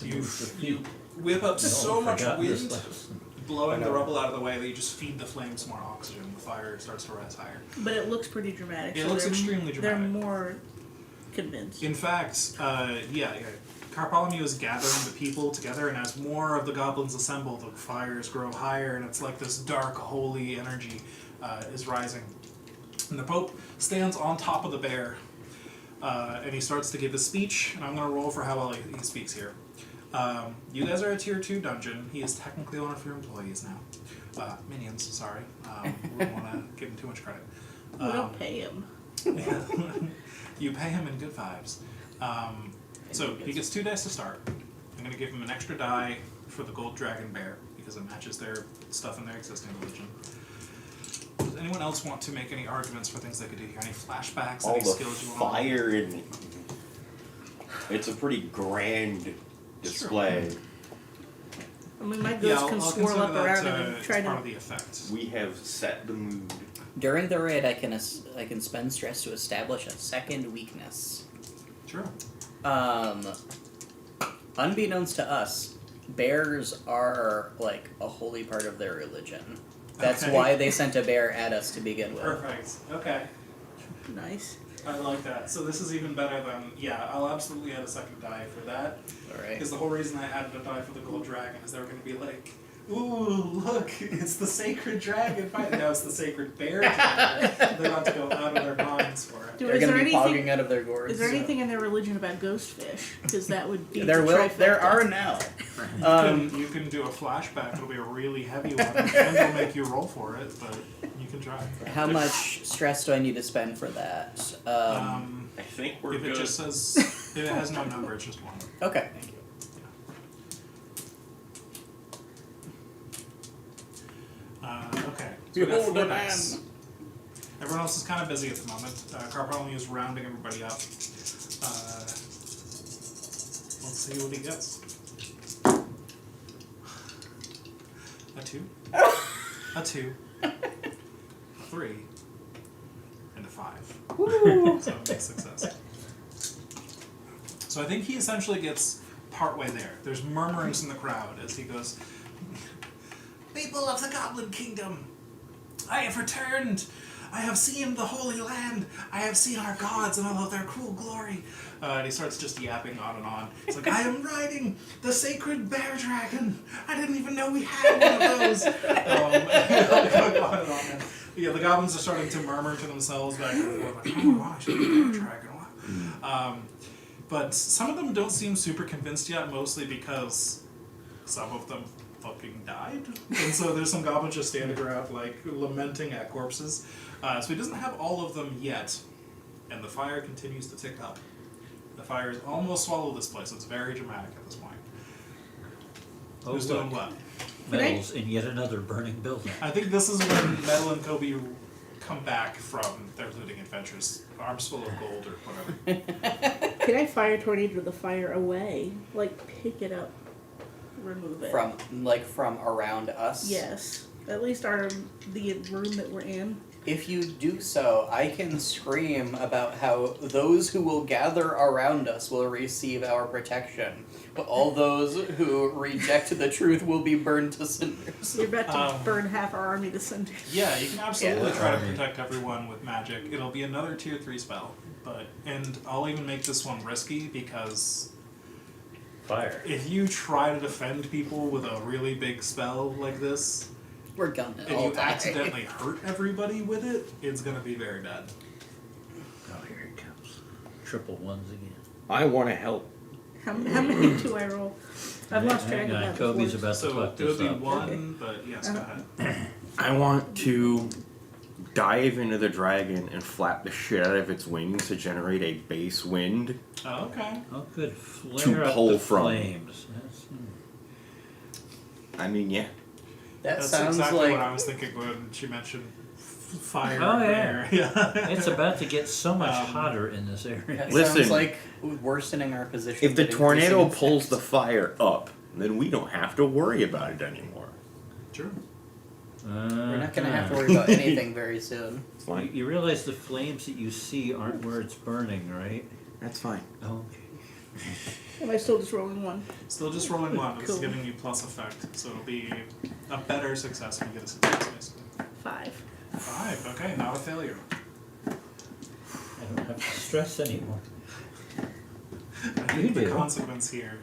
You move the you whip up so No, much forgot this wind, lesson. blowing I the know. rubble out of the way that you just feed the flames more oxygen. The fire starts to rise higher. it looks pretty dramatic. It so looks they're- extremely They're dramatic. more convinced. In fact, Carpolomew is gathering the people together, and as more of the goblins assemble, the fires grow higher, and it's like this dark, holy energy is rising. And the Pope stands on top of the bear, And he starts to give his speech, and I'm going to roll for how well he speaks here. You guys are a tier 2 dungeon. He is technically one of your employees now. Minions, sorry. Wouldn't want to give him too much credit. We don't pay him. You pay him in good vibes. So he gets 2 dice to start. I'm going to give him an extra die for the gold dragon bear because it matches their stuff in their existing religion. Does anyone else want to make any arguments for things they could do here? Any flashbacks? All Any the skills you want? fire and it's a pretty grand display. I mean, my Yeah, ghost I'll can consider swirl up that around him and it's try part to. of the effect. We have set the mood. During the raid, I can spend stress to establish a second weakness. Sure. Unbeknownst to us, bears are like a holy part of their religion. That's Okay. why they sent a bear at us to begin with. Perfect. Okay. Nice. I like that. So this is even better than, yeah, I'll absolutely add a second die for that. Alright. Because the whole reason I added a die for the gold dragon is they were going to be like, ooh, look, it's the sacred dragon fight. Now it's the sacred bear dragon. They're about to go out of their minds for it. Do, They're is gonna there be anything? pogging out of their gourds. Is there anything in their religion about ghost fish? Because that would be There are now. You can do a flashback. It'll be a really heavy one, and they'll make you roll for it, but you can try. How much stress do I need to spend for that? I think we're If good. it just says, if it has no number, it's just one. Okay. Thank you. Okay. So we got Behold 4 a man. dice. Everyone else is kind of busy at the moment. Carponi is rounding everybody up. Let's see what he gets. A 2. A 2. A 3. And a 5. So a big success. So I think he essentially gets partway there. There's murmurings in the crowd as he goes, "People of the Goblin Kingdom, I have returned. I have seen the Holy Land. I have seen our gods and all of their cruel glory." And he starts just yapping on and on. It's like, "I am riding the sacred bear dragon. I didn't even know we had one of those." Going on and on. And, yeah, the goblins are starting to murmur to themselves back and forth, like, "Oh, wow, she's a bear dragon." Wow. But some of them don't seem super convinced yet, mostly because some of them fucking died. And so there's some goblins just standing around, like, lamenting at corpses. So he doesn't have all of them yet, and the fire continues to tick up. The fire has almost swallowed this place. It's very dramatic at this point. Oh, Who's doing what? Metals in yet another burning building. I think this is when Metal and Kobe come back from their looting adventures. Arms full of gold or whatever. Can I fire tornado the fire away? Like pick it up, remove it. From around us? Yes. At least the room that we're in. If you do so, I can scream about how those who will gather around us will receive our protection, but all those who reject the truth will be burned to cinders. You're about to burn half our army to cinders. Yeah, you can absolutely Yeah. try to protect everyone with magic. It'll be another tier 3 spell. And I'll even make this one risky because Fire. if you try to defend people with a really big spell like this, We're gonna and all you die. accidentally hurt everybody with it, it's gonna be very bad. Oh, here it comes. Triple ones again. I want to help. How many do I roll? I've lost track Hang of on, that. Kobe's before. about to So fuck it would this be up. 1, but yes, go ahead. I want to dive into the dragon and flap the shit out of its wings to generate a base wind. Oh, okay. Oh, good. Flare up pull the from. flames. That's, I mean, yeah. That That's sounds exactly like what I was thinking when she mentioned fire. Oh, yeah. there. Yeah. it's about to get so much Um, hotter in this area. that Listen, sounds like worsening our position. If the but tornado increasing pulls the effects. fire up, then we don't have to worry about it anymore. Sure. We're not gonna have to worry about anything very soon. It's You, fine. you realize the flames that you see aren't where it's burning, right? That's fine. Okay. Am I still just rolling 1? Still just rolling 1. It's Cool. giving you plus effect, so it'll be a better success when you get a success, basically. 5. 5. Okay, not a failure. I don't have to stress anymore. I think the do. consequence here.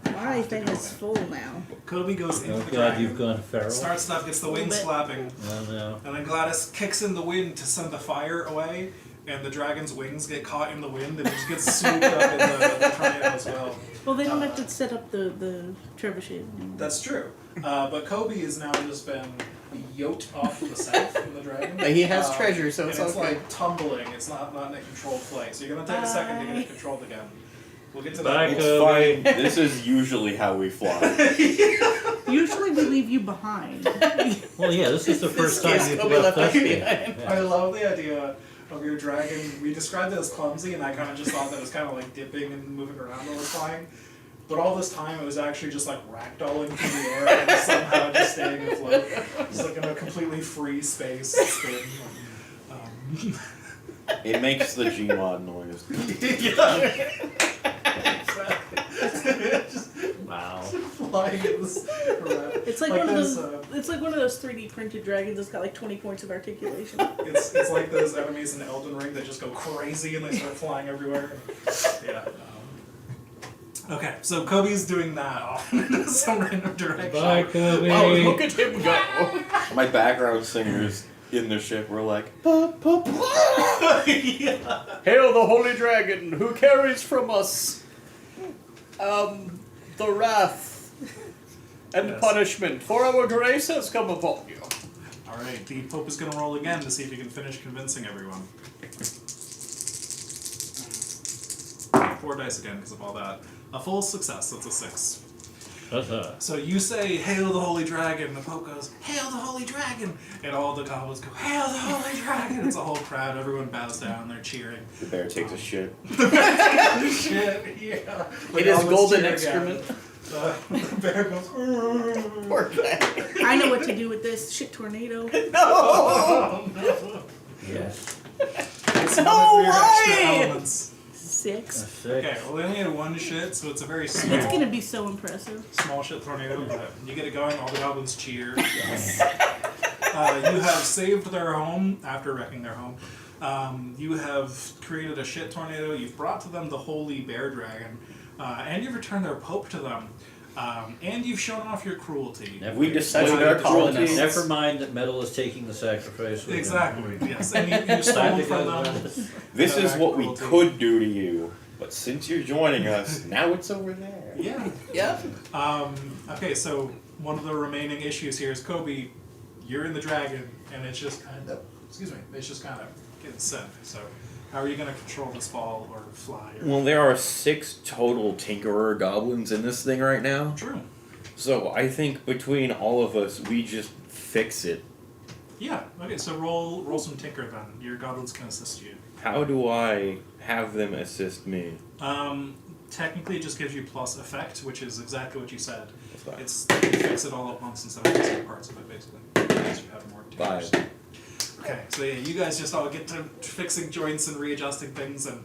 My have to thing go is in. full now. Kobe goes into Oh the god, dragon, you've gone feral. starts up, gets the wings bit. flapping, Oh no. and then Gladys kicks in the wind to send the fire away, and the dragon's wings get caught in the wind, and it just gets swooped up in the tornado as well. Well, they don't have to set up the trebuchet. That's true. But Kobe has now just been yoked off to the south from the dragon. But he has treasure, so and it's it's okay. like tumbling. It's not in a controlled flight. So you're gonna take a second to get it controlled again. We'll get to Bye, that. It's Kobe. fine. This is usually how we fly. Usually we leave you behind. Well, yeah, this is the first time Yes, you've Kobe left us left us behind. I love the idea of your dragon. We described it as clumsy, and I kind of just thought that it was kind of like dipping and moving around while it was flying. But all this time, it was actually just like ragdolling through the air and somehow just staying afloat. It's like in a completely free space spin. It makes the Gmod noise. Just Wow. flying in this around. It's like, Like one of those, those. It's like one of those 3D printed dragons that's got like 20 points of articulation. It's like those enemies in Elden Ring that just go crazy and they start flying everywhere. Yeah. Okay, so Kobe's doing that off in some random direction. Bye, Kobe. Oh, look at him go! My background singers in the ship were like, "Pop, pop, pop." Yeah. Hail the holy dragon, who carries from us, the wrath and Yes. punishment, for our grace has come upon you. Alright, the Pope is gonna roll again to see if he can finish convincing everyone. 4 dice again because of all that. A full success, that's a 6. Huzzah. So you say, "Hail the Holy Dragon," the Pope goes, "Hail the Holy Dragon!" And all the goblins go, "Hail the Holy Dragon!" It's a whole crowd, everyone bows down, they're cheering. The bear takes a shit. Shit, yeah. It is Goblins golden cheer excrement. again. The bear goes, "Urgh." Poor guy. I know what to do with this shit tornado. No! Oh, no. Yes. It's No one of your extra way! elements. 6. A 6. Okay, well, they only had 1 shit, so it's a very small, It's gonna be so impressive. small shit tornado. But you get it going, all the goblins cheer. You have saved their home after wrecking their home. You have created a shit tornado. You've brought to them the holy bear dragon, and you've returned their pope to them. And you've shown off your cruelty. Never, We displayed That's our what we're calling cruelty. it. never mind that Metal is taking the sacrifice with him. Exactly. Yes, and you Glad stole to from go them. with that. This is what we Cruelty. could do to you, but since you're joining us, now it's over there. Yeah. Yep. Okay, so one of the remaining issues here is Kobe. You're in the dragon, and it's just kind of getting sent. So, how are you going to control this ball or fly? Or... Well, there are 6 total Tinkerer goblins in this thing right now. True. So I think between all of us, we just fix it. Yeah. Okay. So roll some tinker then. Your goblins can assist you. How do I have them assist me? Technically, it just gives you plus effect, which is exactly what you said. That's fine. It's you fix it all at once instead of fixing parts of it, basically. Because you have more tinkers. 5. Okay, so yeah, you guys just all get to fixing joints and readjusting things, and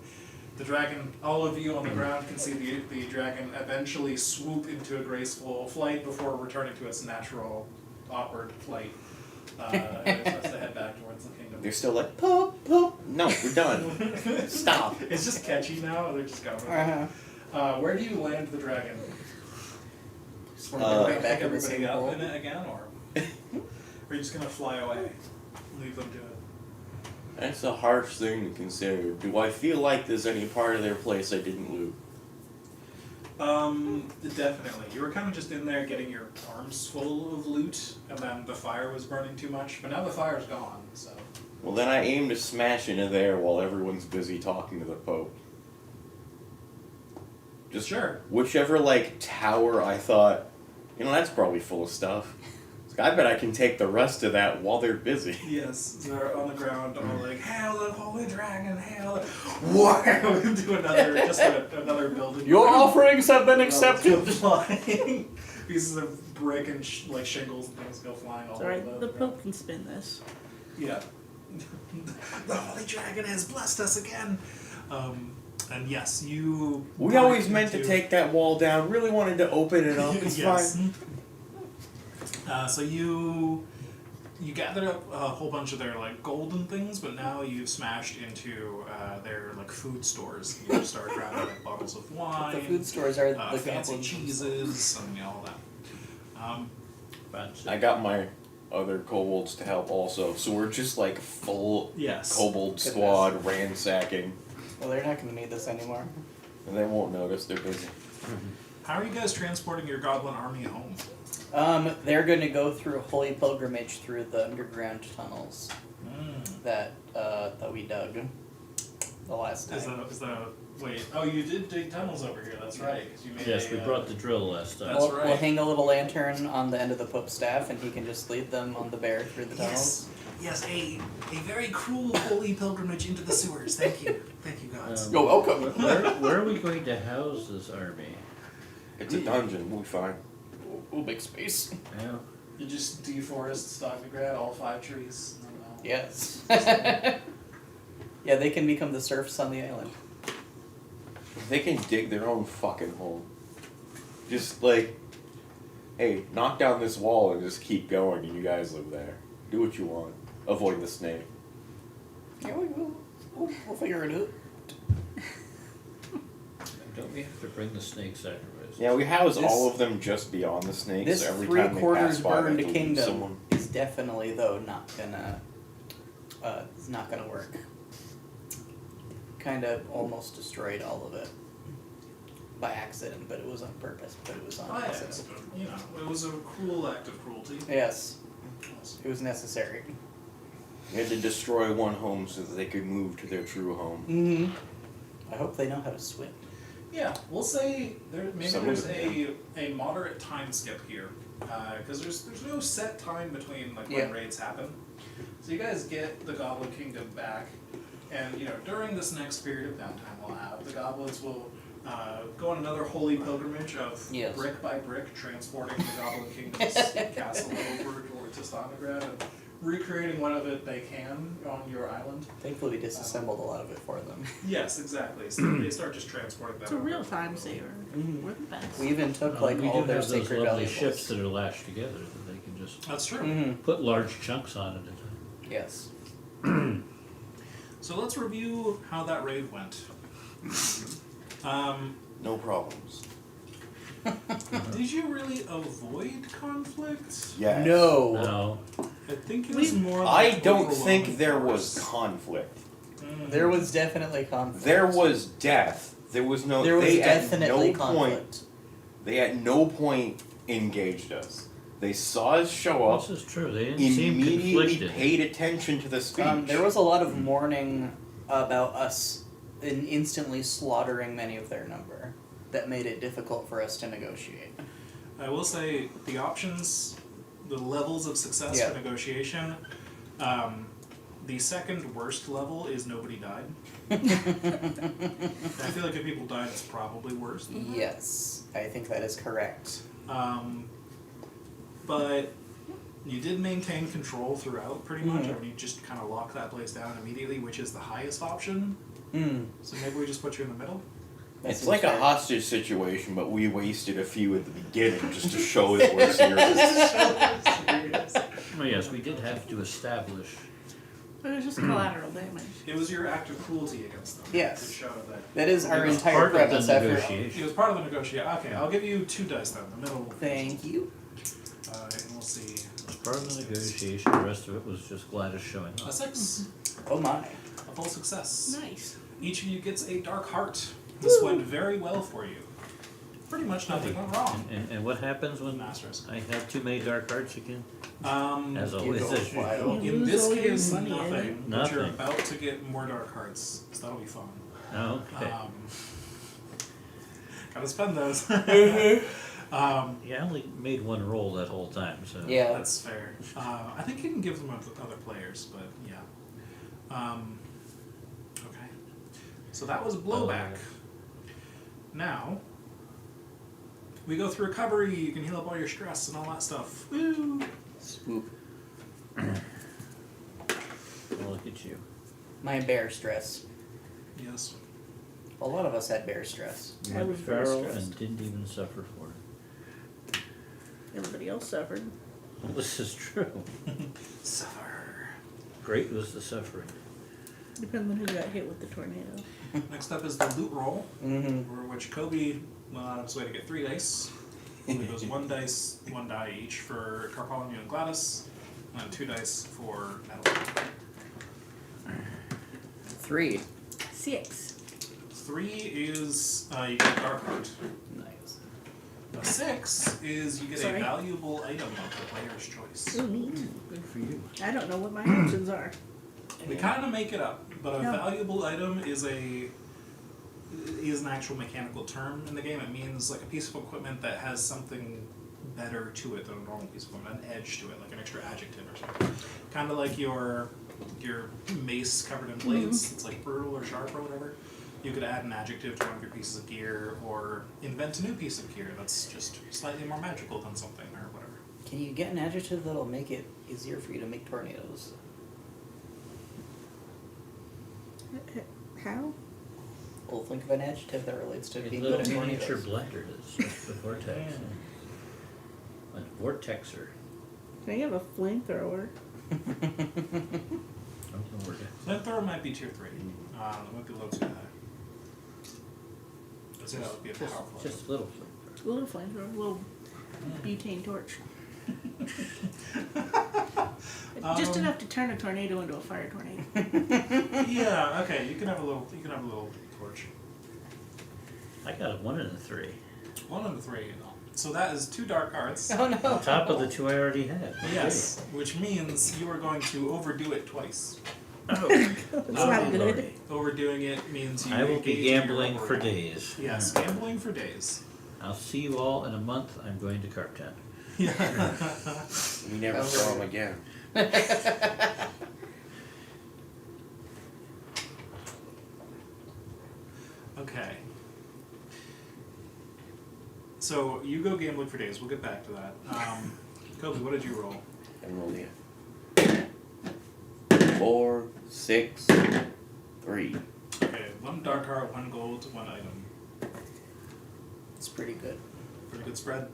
the dragon, all of you on the ground can see the dragon eventually swoop into a graceful flight before returning to its natural, awkward flight. And it starts to head back towards the kingdom. They're still like, pop, pop. No, we're done. Stop. It's just catchy now, they're just going. Uh-huh. Where do you land the dragon? Right back Pick in the everybody same up hole. in it again, or are you just gonna fly away? Leave them to it. That's a harsh thing to consider. Do I feel like there's any part of their place I didn't loot? Definitely. You were kind of just in there getting your arms full of loot, and then the fire was burning too much, but now the fire's gone, so. Well, then I aim to smash into there while everyone's busy talking to the Pope. Just Sure. whichever, tower I thought, that's probably full of stuff. I bet I can take the rest of that while they're busy. Yes, they're on the ground, all like, "Hail the holy dragon, hail the..." Wow! Do another building. Your offerings have been accepted. Flying. Pieces of brick and shingles and things go flying all It's over alright, the Pope can spin this. Yeah. The holy dragon has blessed us again. And yes, you. We always meant to take that wall down, really wanted to open it up. It's Yes. fine. So you gathered up a whole bunch of their golden things, but now you've smashed into their food stores. You start grabbing bottles of wine, The food stores are the fancy goblins. cheeses, and all that. Fancy. I got my other kobolds to help also. So we're just like full Yes. kobold squad ransacking. Well, they're not going to need this anymore. And they won't notice, they're busy. How are you guys transporting your goblin army home? They're going to go through a holy pilgrimage through the underground tunnels that we dug the last time. Is that wait? Oh, you did dig tunnels over here. That's right. 'Cause you made Yes, a, we brought the drill last time. That's We'll right. hang a little lantern on the end of the Pope's staff, and he can just lead them on the bear through the tunnels. Yes, a very cruel holy pilgrimage into the sewers. Thank you, gods. You're welcome. Where are we going to house this army? It's a dungeon, we'll be fine. We'll make space. Yeah. You just deforest Stockgrad, all 5 trees. Yes. Yeah, they can become the serfs on the island. They can dig their own fucking hole. Just like, hey, knock down this wall and just keep going, and you guys live there. Do what you want. Avoid the snake. Yeah, we'll figure it out. Don't we have to bring the snake sacrifice? Yeah, we house This- all of them just beyond the snakes. This Every time they pass three-quarters by, burned they leave kingdom someone. is definitely, though, not gonna. It's not gonna work. Kind of almost destroyed all of it by accident, but it was on purpose. But it was on By accident. accident. You know, it was a cruel act of cruelty. Yes, it was necessary. They had to destroy one home so that they could move to their true home. Mm-hmm. I hope they know how to swim. Yeah, we'll say maybe Some there's of them, a moderate time skip here, because there's no set time between like when Yeah. raids happen. So you guys get the Goblin Kingdom back, and you know during this next period of downtime we'll have the goblins will go on another holy pilgrimage of Yes. brick by brick transporting the Goblin Kingdom's castle over to Stockgrad and recreating what of it they can on your island. Thankfully, we disassembled a lot of it for them. Yes, exactly. So they start just transporting that. It's a over. real time saver. Mhm. We're the best. We even took like we all do their have those sacred lovely valuables. ships that are lashed together that they can just That's true. Mm-hmm. put large chunks on at a time. Yes. So let's review how that raid went. No problems. Did you really avoid conflict? Yes. No. No. I think it was more. I like don't overwhelming think there was force. conflict. There was definitely conflict. There was death. There was no. There was they definitely at no point. conflict. They at no point engaged us. They saw us show up. This is true. They didn't seem Immediately conflicted. paid attention to the speech. There was a lot of mourning about us in instantly slaughtering many of their number. That made it difficult for us to negotiate. I will say the options, the levels of success Yeah. for negotiation. The second worst level is nobody died. I feel like if people died, it's probably worse than that. Yes, I think that is correct. But you did maintain control throughout, pretty much. Mhm. I mean, you just kind of lock that place down immediately, which is the highest option. So maybe we just put you in the middle. That It's seems like a fair. hostage situation, but we wasted a few at the beginning just to show that we're serious. Oh yes, we did have to establish. But it was just collateral damage. It was your act of cruelty against them. Yes. To show that. That is our It was entire part of premise. the After negotiation. It was part of the negotiation. Okay, I'll give you 2 dice then. The middle. Thank you. And we'll see. It was part of the negotiation. The rest of it was just Gladys showing A up. 6. Oh my. A full success. Nice. Each of you gets a dark heart. This went very well for you. Pretty much nothing went wrong. And what happens when Masters. I have too many dark hearts again? In As always. go wild. You lose this all your case, money, nothing. But you're Nothing. about to get more dark hearts, so that'll be fun. Oh, okay. Gotta spend those. Yeah, I only made one roll that whole time, so. Yeah. That's fair. I think you can give them to other players, but yeah. Okay. So that was blowback. Now, we go through recovery. You can heal up all your stress and all that stuff. Woo! Swoop. Well, look at you. My bear stress. Yes. A lot of us had bear stress. You I went was very feral stressed. and didn't even suffer for it. Everybody else suffered. Well, this is true. Suffer. Great was the suffering. Depends on who got hit with the tornado. Next up is the loot roll, Mm-hmm. for which Kobe went out of his way to get 3 dice. It goes 1 die each for Carpolania and Gladys, And 2 dice for metal. 3. 6. 3 is you get a dark heart. Nice. A 6 is you get Sorry. a valuable item of the player's choice. Ooh, neat. Good for you. I don't know what my options are. We kind of make it up, but a No. valuable item is an actual mechanical term in the game. It means like a piece of equipment that has something better to it than a normal piece of equipment, an edge to it, like an extra adjective or something. Kind of like your mace covered in blades. It's like brutal or sharp or whatever. You could add an adjective to one of your pieces of gear, or invent a new piece of gear that's just slightly more magical than something or whatever. Can you get an adjective that'll make it easier for you to make tornadoes? How? Well, think of an adjective that relates to A being little good at miniature tornadoes. blender that's the vortex. A vortexer. Can I have a flamethrower? Flamethrower might be tier 3. It might be a little too high. I'd say that would be a powerful Just a little flamethrower. A little flamethrower, a little butane torch. Just enough to turn a tornado into a fire tornado. Yeah, okay, you can have a little torch. I got a 1 and a 3. 1 and a 3. So that is 2 dark hearts. Oh no! On top of the 2 I already had. Yes, which means you are going to overdo it twice. That's not good. Lordy. Overdoing it means you I will engage be in your gambling for revelry. days. Yes, gambling for days. I'll see you all in a month. I'm going to Carp Town. Yeah. We never saw him again. Okay. So you go gambling for days. We'll get back to that. Kobe, what did you roll? I rolled it. 4, 6, 3. Okay, 1 dark heart, 1 gold, 1 item. It's pretty good. Pretty good spread.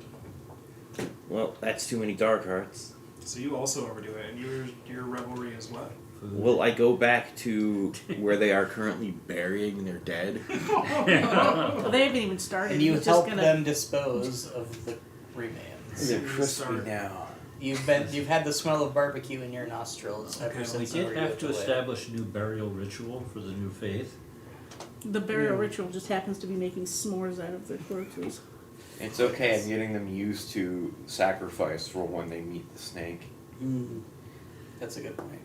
Well, that's too many dark hearts. So you also overdo it, and your revelry is what? Will I go back to where they are currently burying their dead? Well, they haven't even started. And you He's help just gonna... them dispose of the remains. They're You crispy start- now. You've had the smell of barbecue in your nostrils ever Okay, We since did you have to away. establish a new burial ritual for the new faith. The burial ritual just happens to be making s'mores out of their corpses. It's okay, I'm getting them used to sacrifice for when they meet the snake. Mm. That's a good point.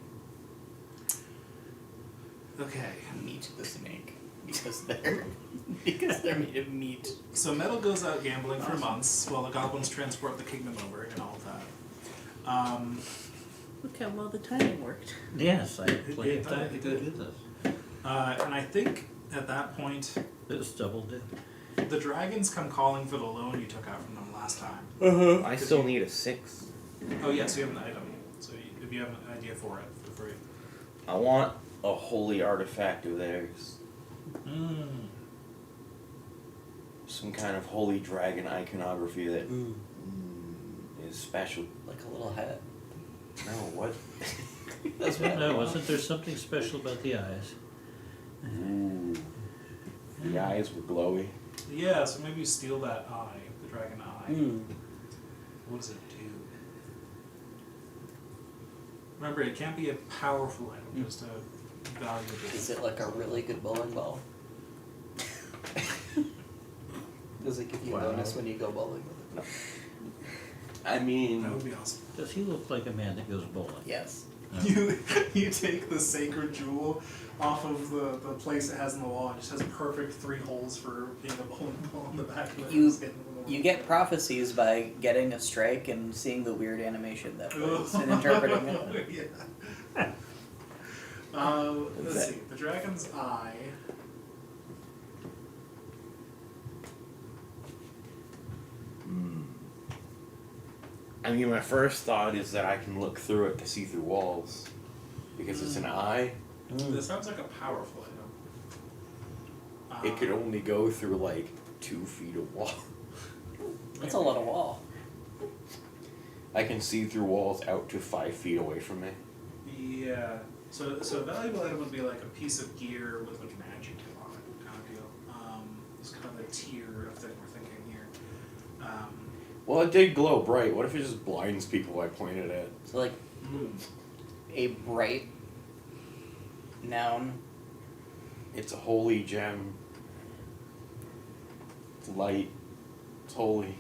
Okay. Meat the snake because they're made of meat. So Metal goes out gambling for months while the goblins transport the kingdom over and all of that. Look how well the timing worked. Yes, I had plenty It of time to did. go do this. And I think at that point, It was double dip. the dragons come calling for the loan you took out from them last time. I still need a 6. Oh yes, you have an item. So if you have an idea for it, feel free. I want a holy artifact of theirs. Some kind of holy dragon iconography that is special. Like a little hat. No, what? That's what I No, want. wasn't there something special about the eyes? Ooh. The eyes were glowy. Yeah, so maybe you steal that eye, the dragon eye. Mm. What does it do? Remember, it can't be a powerful item, just a valuable. Is it like a really good bowling ball? Does it give you a Wow. bonus when you go bowling with it? I mean, That would be awesome. Does he look like a man that goes bowling? Yes. You take the sacred jewel off of the place it has in the wall, and it just has perfect 3 holes for being a bowling ball on the back of it. You- Just hitting it with a You get prophecies by getting a strike and seeing the weird animation that plays and interpreting it. Yeah. Let's see. The dragon's eye. I mean, my first thought is that I can look through it to see through walls. Because it's an eye. This sounds like a powerful item. It could only go through like 2 feet of wall. That's a lot of wall. I can see through walls out to 5 feet away from me. Yeah. So a valuable item would be like a piece of gear with like an adjective on it, kind of deal. It's kind of a tier of thing we're thinking here. Well, it did glow bright. What if it just blinds people I pointed at? So like A bright noun. It's a holy gem. It's light. It's holy.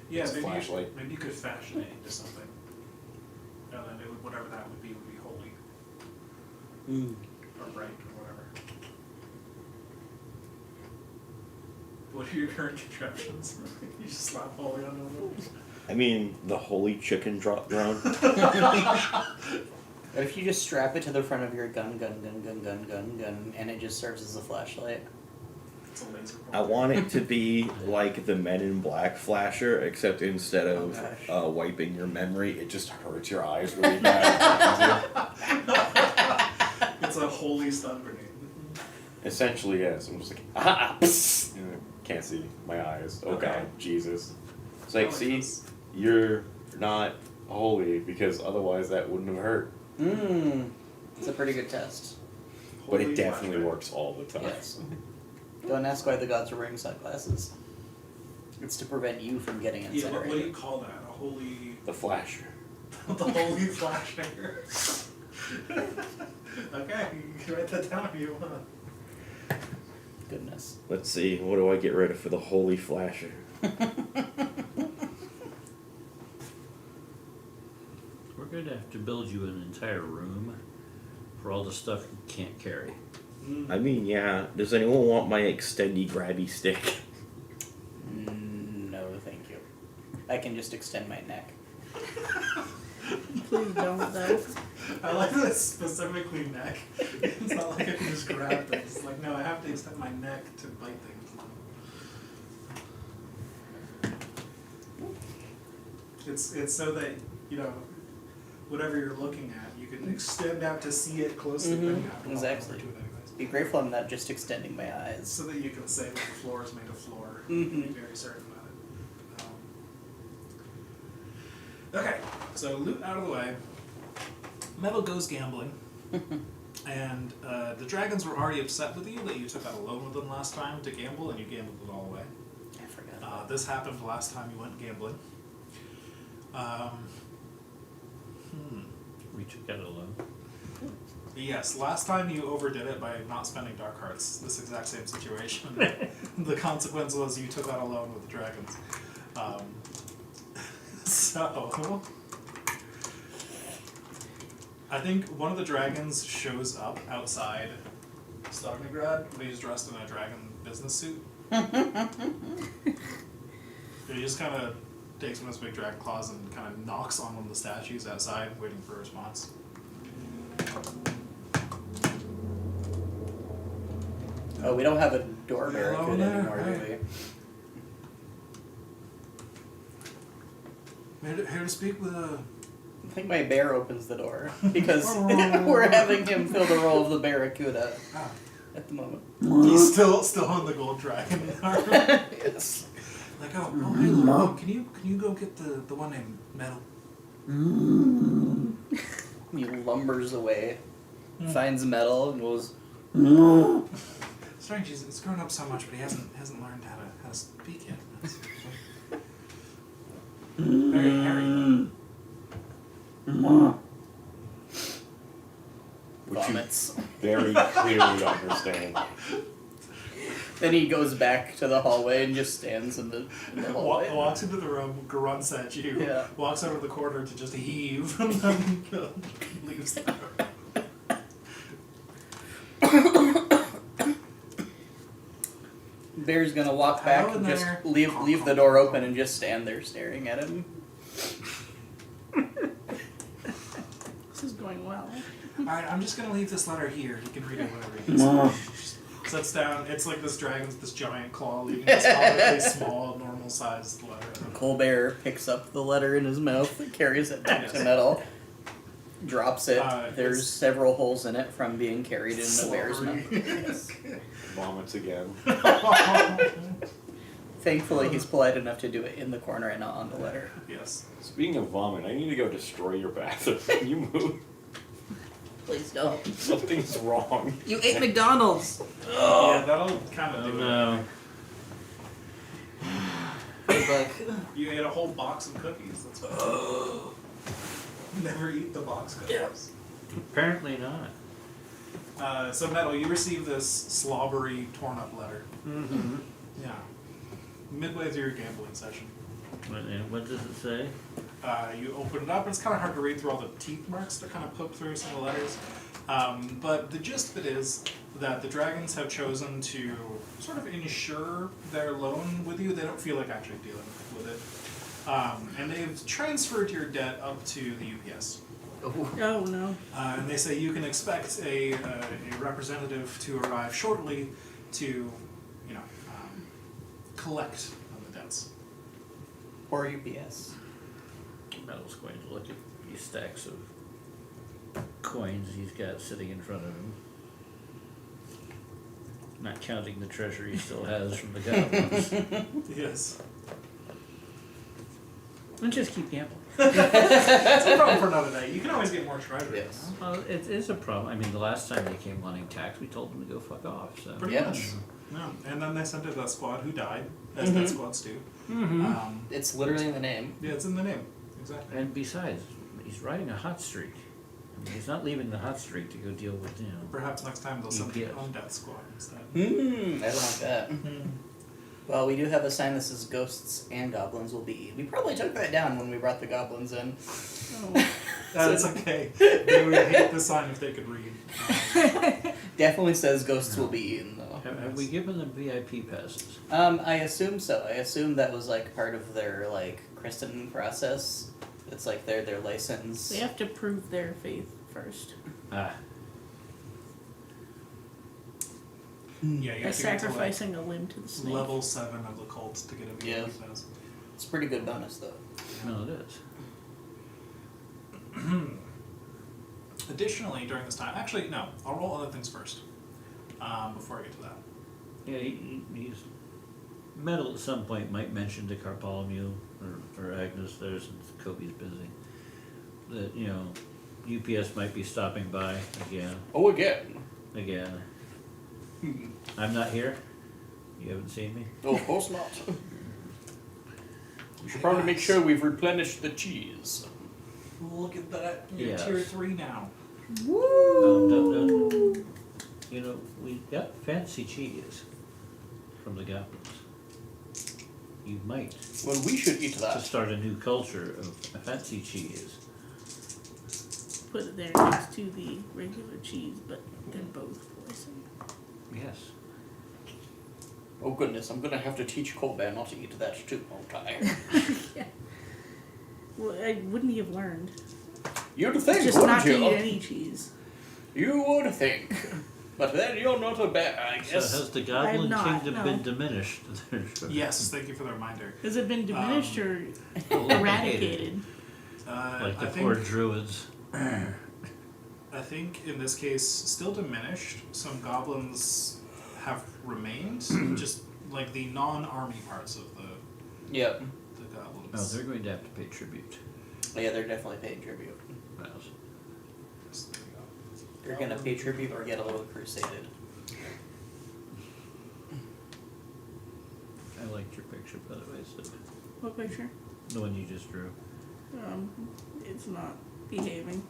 Yeah, It's a maybe flashlight. maybe you could fashion it into something. And then it would, whatever that would be holy. Or bright or whatever. What are your current contraptions? You just slap holy on them? I mean, the holy chicken drone. But if you just strap it to the front of your gun, and it just serves as a flashlight. It's a laser I want it to be like the Men in Black flasher, except instead of Oh, wiping your memory, it just hurts your eyes really bad. It's a holy stun grenade. Essentially, yes. I'm just like, ah, psst. You know, can't see my eyes. Oh Okay. God, Jesus. It's I like, like see, this. you're not holy because otherwise that wouldn't have hurt. It's a pretty good test. But Holy it definitely flashlight. works all the time. Yes. Don't ask why the gods are wearing sunglasses. It's to prevent you from getting Yeah, incinerated. what do you call that? A holy... The flasher. the holy flasher. Okay, you can write that down if you want. Goodness. Let's see, what do I get rid of for the holy flasher? We're going to have to build you an entire room for all the stuff you can't carry. I mean, yeah. Does anyone want my extendy grabby stick? No, thank you. I can just extend my neck. Please don't, though. I like that it's specifically neck. It's not like I can just grab things. It's like, no, I have to extend my neck to bite things. It's so that, you know, whatever you're looking at, you can extend out to see it closely, but you have to walk Exactly. over to it anyways. Be grateful I'm not just extending my eyes. So that you can say that the floor is made of floor. Mhm. Be very certain about it. Okay, so loot out of the way. Metal goes gambling. And the dragons were already upset with you that you took out a loan with them last time to gamble, and you gambled it all away. I forgot. This happened last time you went gambling. We took out a loan. Yes, last time you overdid it by not spending dark hearts. This exact same situation. The consequence was you took out a loan with the dragons. So I think one of the dragons shows up outside Stognagrad, but he's dressed in a dragon business suit. He just kind of takes one of his big dragon claws and kind of knocks on one of the statues outside, waiting for a response. Oh, we don't have a door Hello barricade there, anymore, do hey. we? Here to speak with I think my bear opens the door because we're having him fill the role of the barracuda Ah. at the moment. He's still on the gold dragon. Yes. Like, oh, hey, Laura, can you go get the one named Metal? He lumbers away, finds metal, and goes, Strange, he's grown up so much, but he hasn't learned how to speak yet. That's very hairy. Which you vomits. very clearly understand. Then he goes back to the hallway and just stands in the hallway. Walks into the room, grunts at you, Yeah. walks over to the corner to just heave, and then leaves the room. Bear's gonna walk Hello back and just there. leave the door open and just stand there staring at him. This is going well. Alright, I'm just gonna leave this letter here. You can read it whenever you need. Sets down. It's like this dragon with this giant claw leaving this comically small, normal sized letter. Colbert picks up the letter in his mouth, carries it back to Metal, drops it. There's it's- several holes in it from being carried in the bear's mouth. Yes. Vomits again. Thankfully, he's polite enough to do it in the corner and not on the letter. Yes. Speaking of vomit, I need to go destroy your bathroom. Can you move? Please don't. Something's wrong. You ate McDonald's! Yeah, that'll kind of Oh do no. Good luck. it. You ate a whole box of cookies. That's what. Never eat the box cutters. Apparently not. So Metal, you receive this slobbery, torn up letter. Mm-hmm. Yeah. Midway through your gambling session. And what does it say? You open it up, and it's kind of hard to read through all the teeth marks that kind of poke through some of the letters. But the gist of it is that the dragons have chosen to sort of insure their loan with you. They don't feel like actually dealing with it. And they've transferred your debt up to the UPS. Oh no. And they say you can expect a representative to arrive shortly to, collect on the debts. Or UPS. Metal's going to look at these stacks of coins he's got sitting in front of him. Not counting the treasure he still has from the goblins. Yes. And just keep gambling. It's a problem for another day. You can always get more treasure. Yes. Well, it is a problem. I mean, the last time they came wanting tax, we told them to go fuck off. So. Pretty Yes. much. Yeah. And then they sent in that squad who died, as that squads do. Mm-hmm. It's literally in the name. Yeah, it's in the name. Exactly. And besides, he's riding a hot streak. I mean, he's not leaving the hot streak to go deal with, Perhaps next time they'll send the UPS. undeath squad instead. I like that. Well, we do have a sign that says ghosts and goblins will be eaten. We probably took that down when we brought the goblins in. Oh. That's okay. They would hate the sign if they could read. Definitely says ghosts will be eaten, though. Have we given them VIP passes? I assume so. I assume that was like part of their like christening process. It's like their license. They have to prove their faith first Ah, Yeah, you by have to get to sacrificing a limb to the snake. level 7 of the cult to get a VIP Yeah. pass. It's a pretty good bonus, though. no, it is. Additionally, during this time, actually, no, I'll roll other things first before I get to that. Yeah, he's Metal at some point might mention to Bartholomew or Agnes there since Kobe's busy that UPS might be stopping by again. Oh, again. I'm not here. You haven't seen me. Oh, of course not. We should probably make sure we've replenished the cheese. Look at that. You're Yes. tier 3 now. We got fancy cheese from the goblins. You might Well, we should eat to that. start a new culture of fancy cheese. Put it there next to the regular cheese, but they're both poison. Yes. Oh, goodness, I'm gonna have to teach Colbert not to eat that too, won't I? Yeah. Well, wouldn't he have learned? You'd think, Just wouldn't not to you? eat any cheese. You would think. But then you're not a bear, I So guess. has the Goblin not, Kingdom no. been diminished? Yes, thank you for the reminder. Has it been diminished or Eliminated. eradicated? Like the I poor think, druids. I think in this case, still diminished. Some goblins have remained, just like the non-army parts of Yep. the goblins. Oh, they're going to have to pay tribute. Yeah, they're definitely paying tribute. Yes. Yes, there you go. They're gonna pay tribute or get a little crusaded. I liked your picture, by the way, so What picture? the one you just drew. It's not behaving.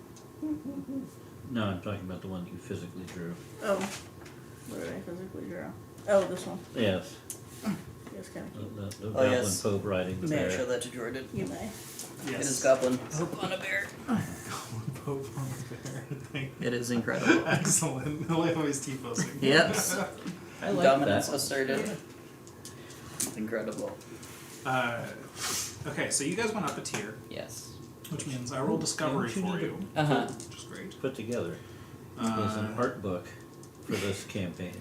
No, I'm talking about the one that you physically drew. Oh. What did I physically draw? Oh, this one. Yes. It's kind of The, cute. the Oh, Goblin yes. Pope riding the May I bear. show that to Jordan? You may. It is Yes. Goblin Pope on a bear. Pope on the bear. Thank you. It is incredible. Excellent. I like how he's T-posing. Yes. I like Dominance that. asserted. Incredible. Okay, so you guys went up a tier, Yes. which means I rolled Discovery Don't you for need you, Uh-huh. which is great. Put together as an art book for this campaign.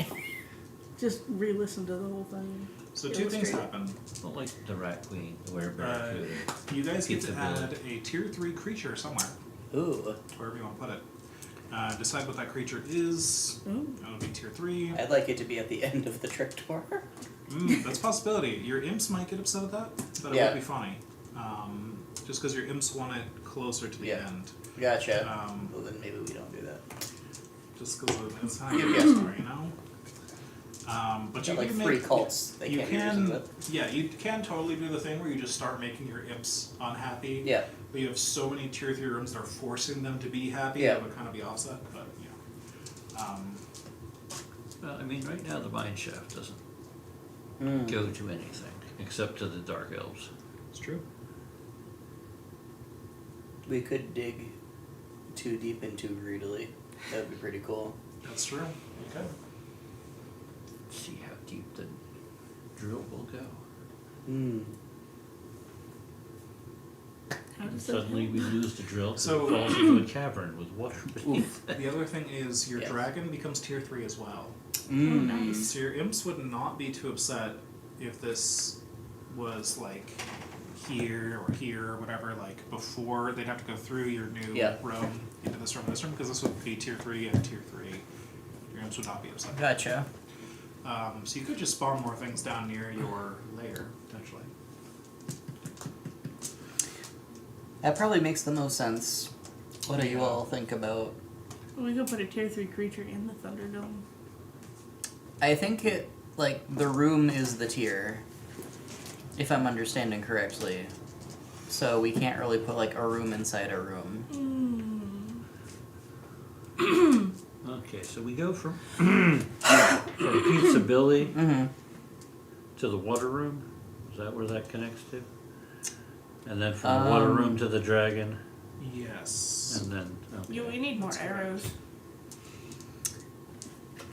Just re-listen to the whole thing. So two things Illustrate. happen. Not like the Rat Queen, the Werebear. You guys get to Pizza add Village. a tier 3 creature somewhere, Ooh. wherever you want to put it. Decide what that creature is. Ooh. That'll be tier 3. I'd like it to be at the end of the trick tour. That's a possibility. Your imps might get upset at that, but it Yeah. would be funny. Just because your imps want it closer to the Yeah. end. Gotcha. Um, Well, then maybe we don't do that. Just because it's how Yeah, you yeah. story, you know? But Got you like can 3 make, cults they you can't be using can, it. yeah, you can totally do the thing where you just start making your imps unhappy. Yeah. But you have so many tier 3 rooms that are forcing them to be happy Yeah. that would kind of be offset. But yeah, Well, I mean, right now the mine shaft doesn't Mm. go to anything except to the dark elves. it's true. We could dig too deep and too greedily. That would be pretty cool. That's true. Okay. See how deep the drill will go. Hmm. How And does that suddenly we lose the drill because So- it falls into a cavern with water beneath. The other thing is your Yeah. dragon becomes tier 3 as well. Mm. nice. So your imps would not be too upset if this was like here or whatever, like before they'd have to go through your new Yeah. room into this room, because this would be tier 3 and tier 3. Your imps would not be upset. Gotcha. So you could just spawn more things down near your lair, potentially. That probably makes the most sense. What do you all think about? We could put a tier 3 creature in the Thunderdome. I think it, like, the room is the tier, if I'm understanding correctly. So we can't really put, like, a room inside a room. Okay, so we go from Pizza Billy Mm-hmm. to the water room. Is that where that connects to? And then from the water room to the dragon, Yes. and then okay. We need more arrows.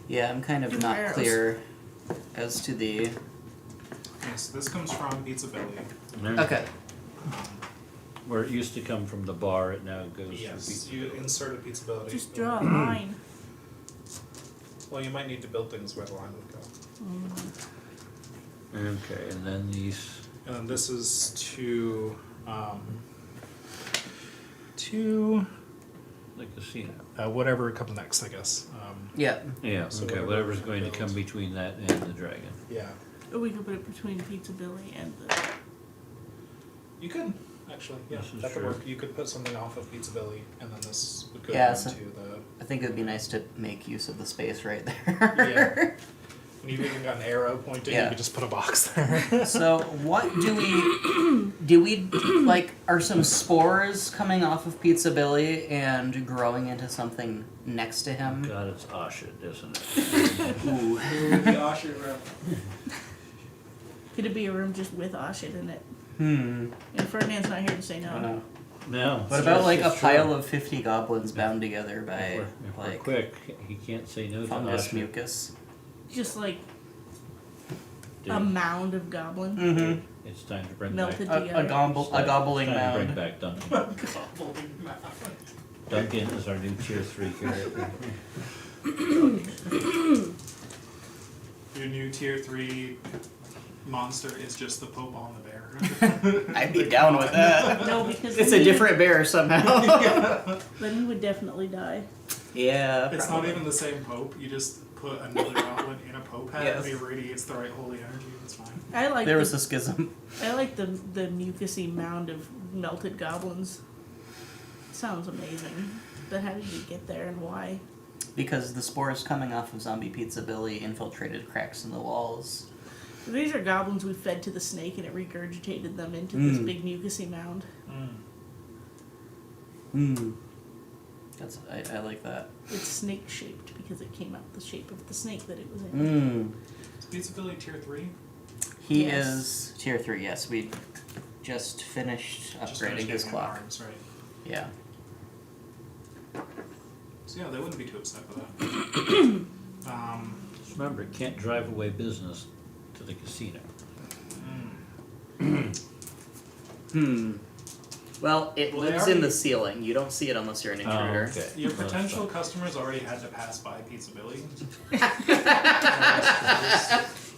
Yeah, I'm kind Do of not arrows. clear as to the... Yes, this comes from Pizza Billy. And then Okay. where it used to come from the bar, it now goes Yes, to Pizza you Billy. insert a Pizza Billy. Just draw a line. Well, you might need to build things where the line would go. Okay, and then these. And then this is to The casino. whatever comes next, I guess. Yeah. Yeah, So okay, whatever whatever's we going to build. come between that and the dragon. Yeah, Or we could put it between Pizza Billy and the. you could actually. Yeah, This is that could true. work. You could put something off of Pizza Billy, and then this would go Yeah, down so- to the. I think it would be nice to make use of the space right there. Yeah. And you've even got an arrow pointing. Yeah. You could just put a box there. So what do we like, are some spores coming off of Pizza Billy and growing into something next to him? God, it's Oshit, isn't it? Ooh. The Osher room. Could it be a room just with Oshit in it? Hmm. And Ferdinand's not here to say no. No. What about like a pile of 50 goblins bound together by If we're like quick, he can't say no to fungus Oshit. mucus? Just like Dude, a mound of goblin Mm-hmm. it's time to bring melted back. together. A gobbling It's time to bring mound. back Duncan. Gobbling mound. Duncan is our new tier 3 character. Your new tier 3 monster is just the Pope on the bear. I'd be down with that. No, because It's then a he different bear somehow. Would, then he would definitely die. Yeah. It's probably. not even the same Pope. You just put another goblin in a Pope hat and Yes. it radiates the right holy energy. That's fine. I like There the, was a schism. I like the mucusy mound of melted goblins. Sounds amazing. But how did you get there and why? Because the spores coming off of Zombie Pizza Billy infiltrated cracks in the walls. These are goblins we fed to the snake and it regurgitated them into this Mm. big mucusy mound. Hmm. That's I like that. It's snake shaped because it came out the shape of the snake that it was in. Hmm. Is Pizza Billy tier 3? He Yes. is tier 3, yes. We just finished Just upgrading finished his getting clock. arms, right? Yeah. So yeah, they wouldn't be too upset with that. Just remember, can't drive away business to the casino. Hmm. Well, it Well, they lives in the already- ceiling. You don't see it unless you're an intruder. Oh, okay. Your Well, that's potential fine. customers already had to pass by Pizza Billy.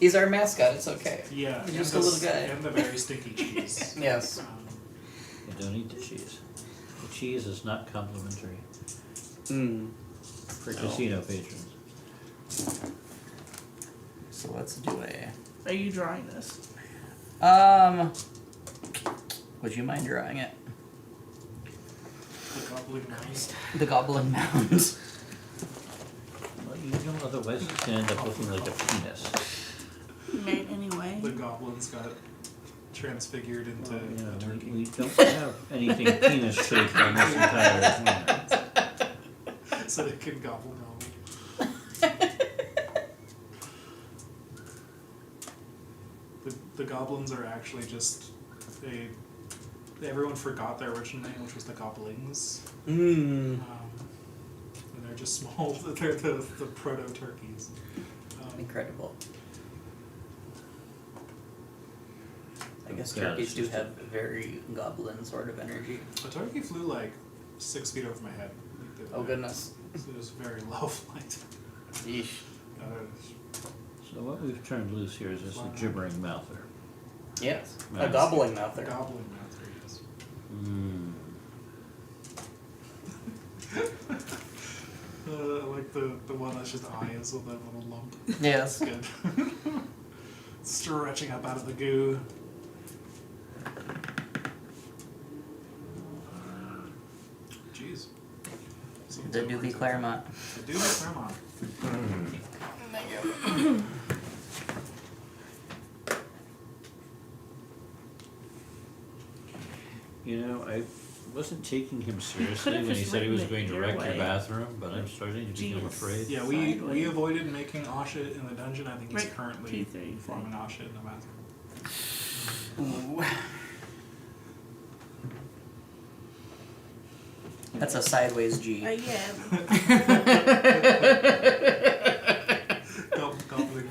He's our mascot, it's okay. Yeah, He's and just the a little guy. And the very stinky cheese. Yes. You don't eat the cheese. The cheese is not complimentary Hmm. for No. casino patrons. So let's do Are you drawing this? would you mind drawing it? The gobbling mouse. The goblin mound. Well, you know otherwise it's gonna end up looking like a penis. Made anyway. The goblins got transfigured into You know, a turkey. we don't have anything penis shaped on this entire planet. So they can gobble. The goblins are actually just everyone forgot their original name, which was the goblins. Mm. And they're just small. They're the proto turkeys. Incredible. I guess Yeah, turkeys it's do just have very goblin sort of energy. A turkey flew like 6 feet over my head. Oh goodness. So it was very low flight. Yeesh. So what we've turned loose here is just a gibbering mouther. Yes. A Nice. gobbling The mouther. goblin master, yes. I like the one that's just eyes with that little lump. Yes. Good. Stretching up out of the goo. Jeez. The Doobie Claremont. The Doobie Claremont. You know, I wasn't taking him seriously could've when he just said he was written it going to your wreck your way. bathroom, but I'm starting to become Jeez. afraid. Yeah, we Sideways. avoided making Asha in the dungeon. I think he's Right, currently 233. forming Asha in the bathroom. Ooh. That's a sideways G. I am. Goblin.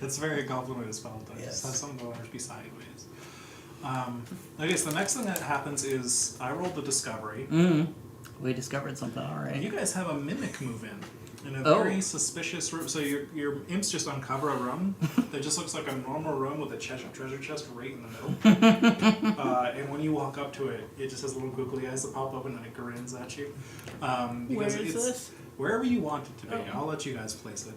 It's very goblin way to spell it. Yes. Just have some of the letters be sideways. Okay, so the next thing that happens is I rolled the discovery. Mm. We discovered something, And alright. you guys have a mimic move in a Oh. very suspicious room. So your imps just uncover a room that just looks like a normal room with a treasure chest right in the middle. And when you walk up to it, it just has little googly eyes that pop open and it grins at you. Where Because is it's this? wherever you want it to be. Oh. I'll let you guys place it.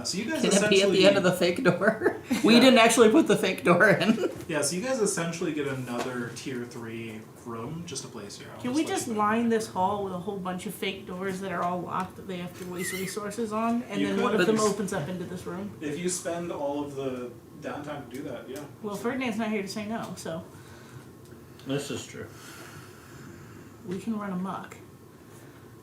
So you guys Can it essentially be at the end of the fake door? We Yeah. didn't actually put the fake door in. yeah. So you guys essentially get another tier 3 room just to place here. I'll Can we let just you know. line this hall with a whole bunch of fake doors that are all locked that they have to waste resources on, and You then could, one of but them it's- opens up into this room? If you spend all of the downtime to do that, yeah. Well, Ferdinand's not here to say no, so This is true. we can run amok.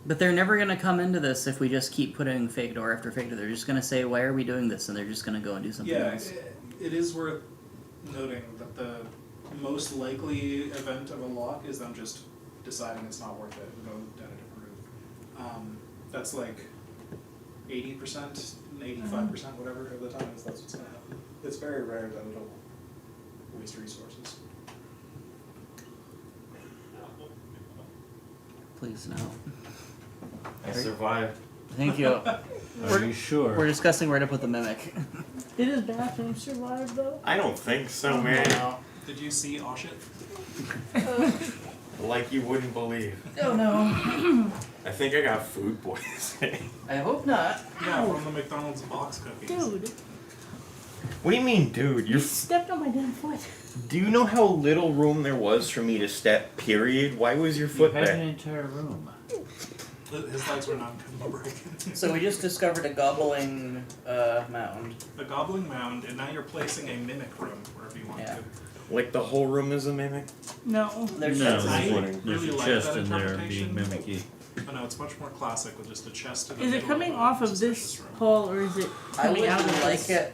But they're never gonna come into this if we just keep putting fake door after fake door. They're just gonna say, "Why are we doing this?" And they're just gonna go and do something Yeah, else. it is worth noting that the most likely event of a lock is them just deciding it's not worth it and going down a different route. That's like 80%, 85%, whatever of the time is that's what's going to happen. It's very rare that it'll waste resources. Please no. I survived. Thank you. Are you sure? We're discussing where to put the mimic. Did his bathroom survive though? I don't think so, man. Did you see Oshit? Like you wouldn't believe. Oh no. I think I got food poisoning. I hope not. Yeah, from the McDonald's box cookies. Dude, What do you mean, dude? you stepped on my damn foot. Do you know how little room there was for me to step, period? Why was your You foot had an there? entire room. His legs were not going to break. So we just discovered a gobbling mound. A gobbling mound, and now you're placing a mimic room wherever you want Yeah. to. Like the whole room is a mimic? No. There's No, That's I funny. there's really a like chest that in there being interpretation. mimicky. Oh no, it's much more classic with just a chest in the Is it middle coming a off of suspicious this room. hall or is it I coming would out of like this? it.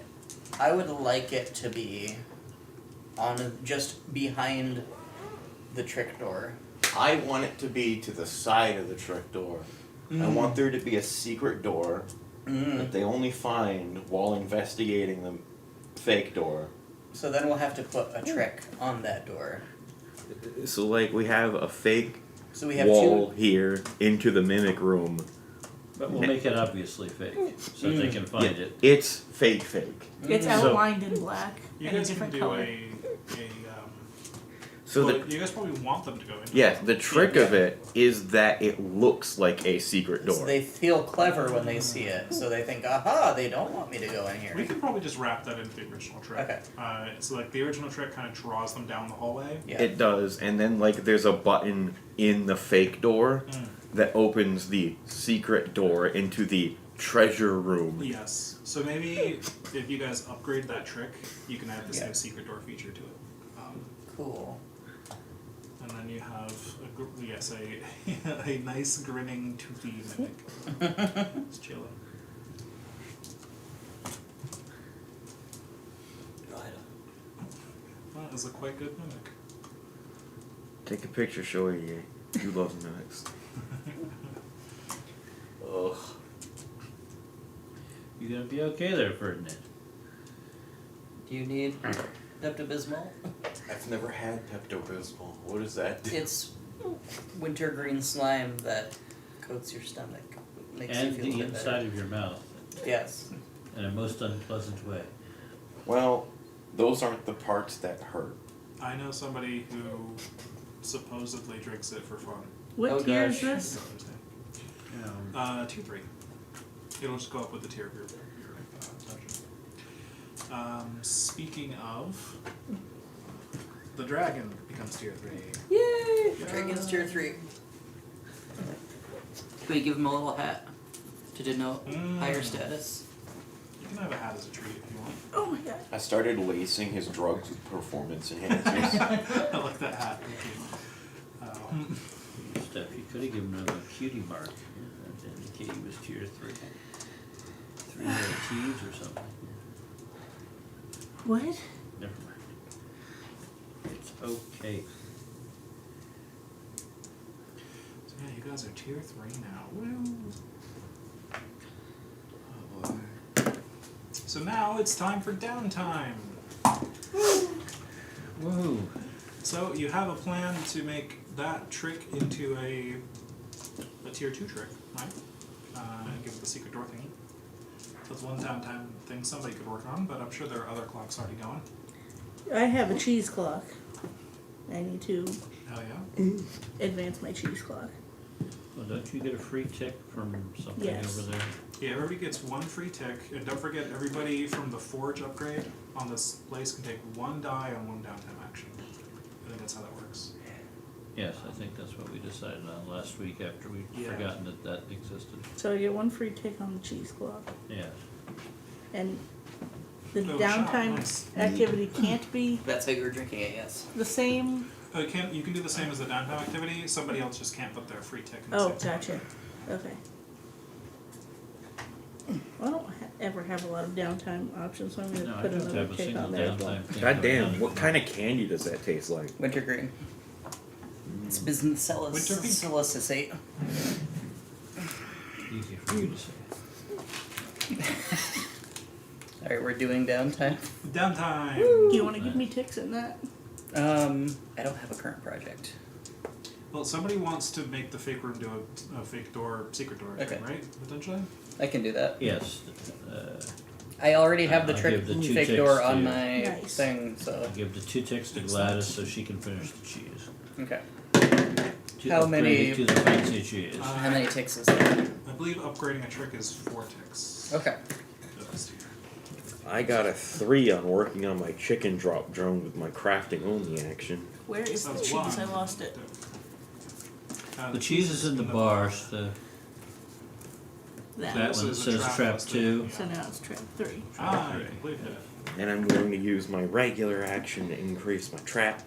I would like it to be on just behind the trick door. I want it to be to the side of the trick door. I want there to be a secret door that they only find while investigating the fake door. So then we'll have to put a trick on that door. So like we have a fake So we have wall here into the mimic room. But we'll make it obviously fake, so that they can find Yeah, it. it's fake. It's So- outlined in black You and a guys can different do color. So well, the you guys probably want them to go into. yeah, the trick of it is that it looks like a secret So door. they feel clever when they see it. So they think, aha, they don't want me to go in We here. could probably just wrap that into the original trick. Okay. So like the original trick kind of draws them down the hallway. Yeah. It does, and then like there's a button in the fake door that opens the secret door into the treasure room. Yes. So maybe if you guys upgrade that trick, you can add this Yeah. new secret door feature to it. Cool. And then you have a nice grinning toothy mimic. It's chilling. That is a quite good mimic. Take a picture, show her you love mimics. Ugh. You gonna be okay there, Ferdinand? Do you need Pepto-Bismol? I've never had Pepto-Bismol. What is that? It's wintergreen slime that coats your stomach. Makes And you feel the a bit inside better. of your mouth, Yes. in a most unpleasant way. Well, those aren't the parts that hurt. I know somebody who supposedly drinks it for fun. What Oh, tier gosh. is this? Tier 3. It'll just go up with the tier of your dungeon. Speaking of, the dragon becomes tier 3. Yay! Dragon's tier 3. Can we give him a little hat to denote higher status? You can have a hat as a treat if you want. Oh my god. I started lacing his drugs with performance enhancers. I like that hat. Thank you. Steph, you could have given him a cutie mark to indicate he was tier 3. 3 T's or something. What? Never mind. It's okay. So yeah, you guys are tier 3 now. Woo! Oh boy. So now it's time for downtime. Whoa. So you have a plan to make that trick into a tier 2 trick, right? And give it the secret door thingy. That's one downtime thing somebody could work on, but I'm sure there are other clocks already going. I have a cheese clock. I need to Hell yeah. advance my cheese clock. Well, don't you get a free tick from something Yes. over there? Yeah, everybody gets one free tick, and don't forget everybody from the Forge upgrade on this place can take 1 die on 1 downtime action. I think that's how that works. Yes, I think that's what we decided on last week after we'd Yeah. forgotten that that existed. So I get 1 free tick on the cheese clock. Yes. And the Oh, downtime nice. activity can't be That's how you were drinking it, yes. the same. You can do the same as the downtime activity, somebody else just can't put their free tick in the Oh, same spot. gotcha. Okay. I don't ever have a lot of downtime options, so I'm going to No, I put don't another have a tick single on there as well. downtime thing. God going damn, on. what kind of candy does that taste like? Wintergreen. It's business Wintergreen. salicylate. Easy for you to say. Alright, we're doing downtime. Downtime! Do you want to give me ticks in that? I don't have a current project. Well, somebody wants to make the fake room do a fake door, secret door, Okay. right? Potentially? I can do that. Yes. I already have the I'll trick give the 2 fake ticks door to on you. my Nice. thing, so. I'll give the 2 ticks to Excellent. Gladys so she can finish the cheese. Okay. To How upgrade many- it to the fancy cheese. How many ticks is that? I believe upgrading a trick is 4 ticks. Okay. This tier. I got a 3 on working on my chicken drop drone with my crafting only action. Where is the That's cheese? one. I lost it. The cheese is in the bars. The That. That Also one is a says trap listed. 2. So now it's trap 3. Ah, you completed it. And I'm going to use my regular action to increase my trap,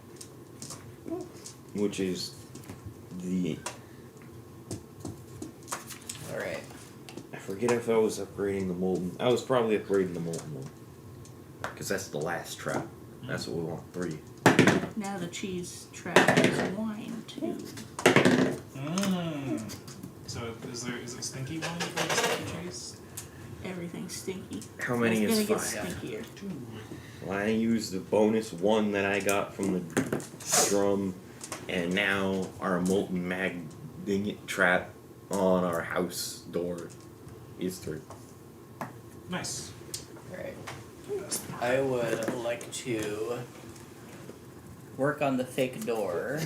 which is the. Alright. I forget if I was upgrading the molten. I was probably upgrading the molten one. Because that's the last trap. That's what we want, 3. Now the cheese trap is wine 2. Mmm. So is it stinky wine for the stinky cheese? Everything's stinky. How many it's is gonna 5? get stinkier. Well, I used the bonus 1 that I got from the drum, and now our molten magnet trap on our house door is 3. Nice. Alright. I would like to work on the fake door.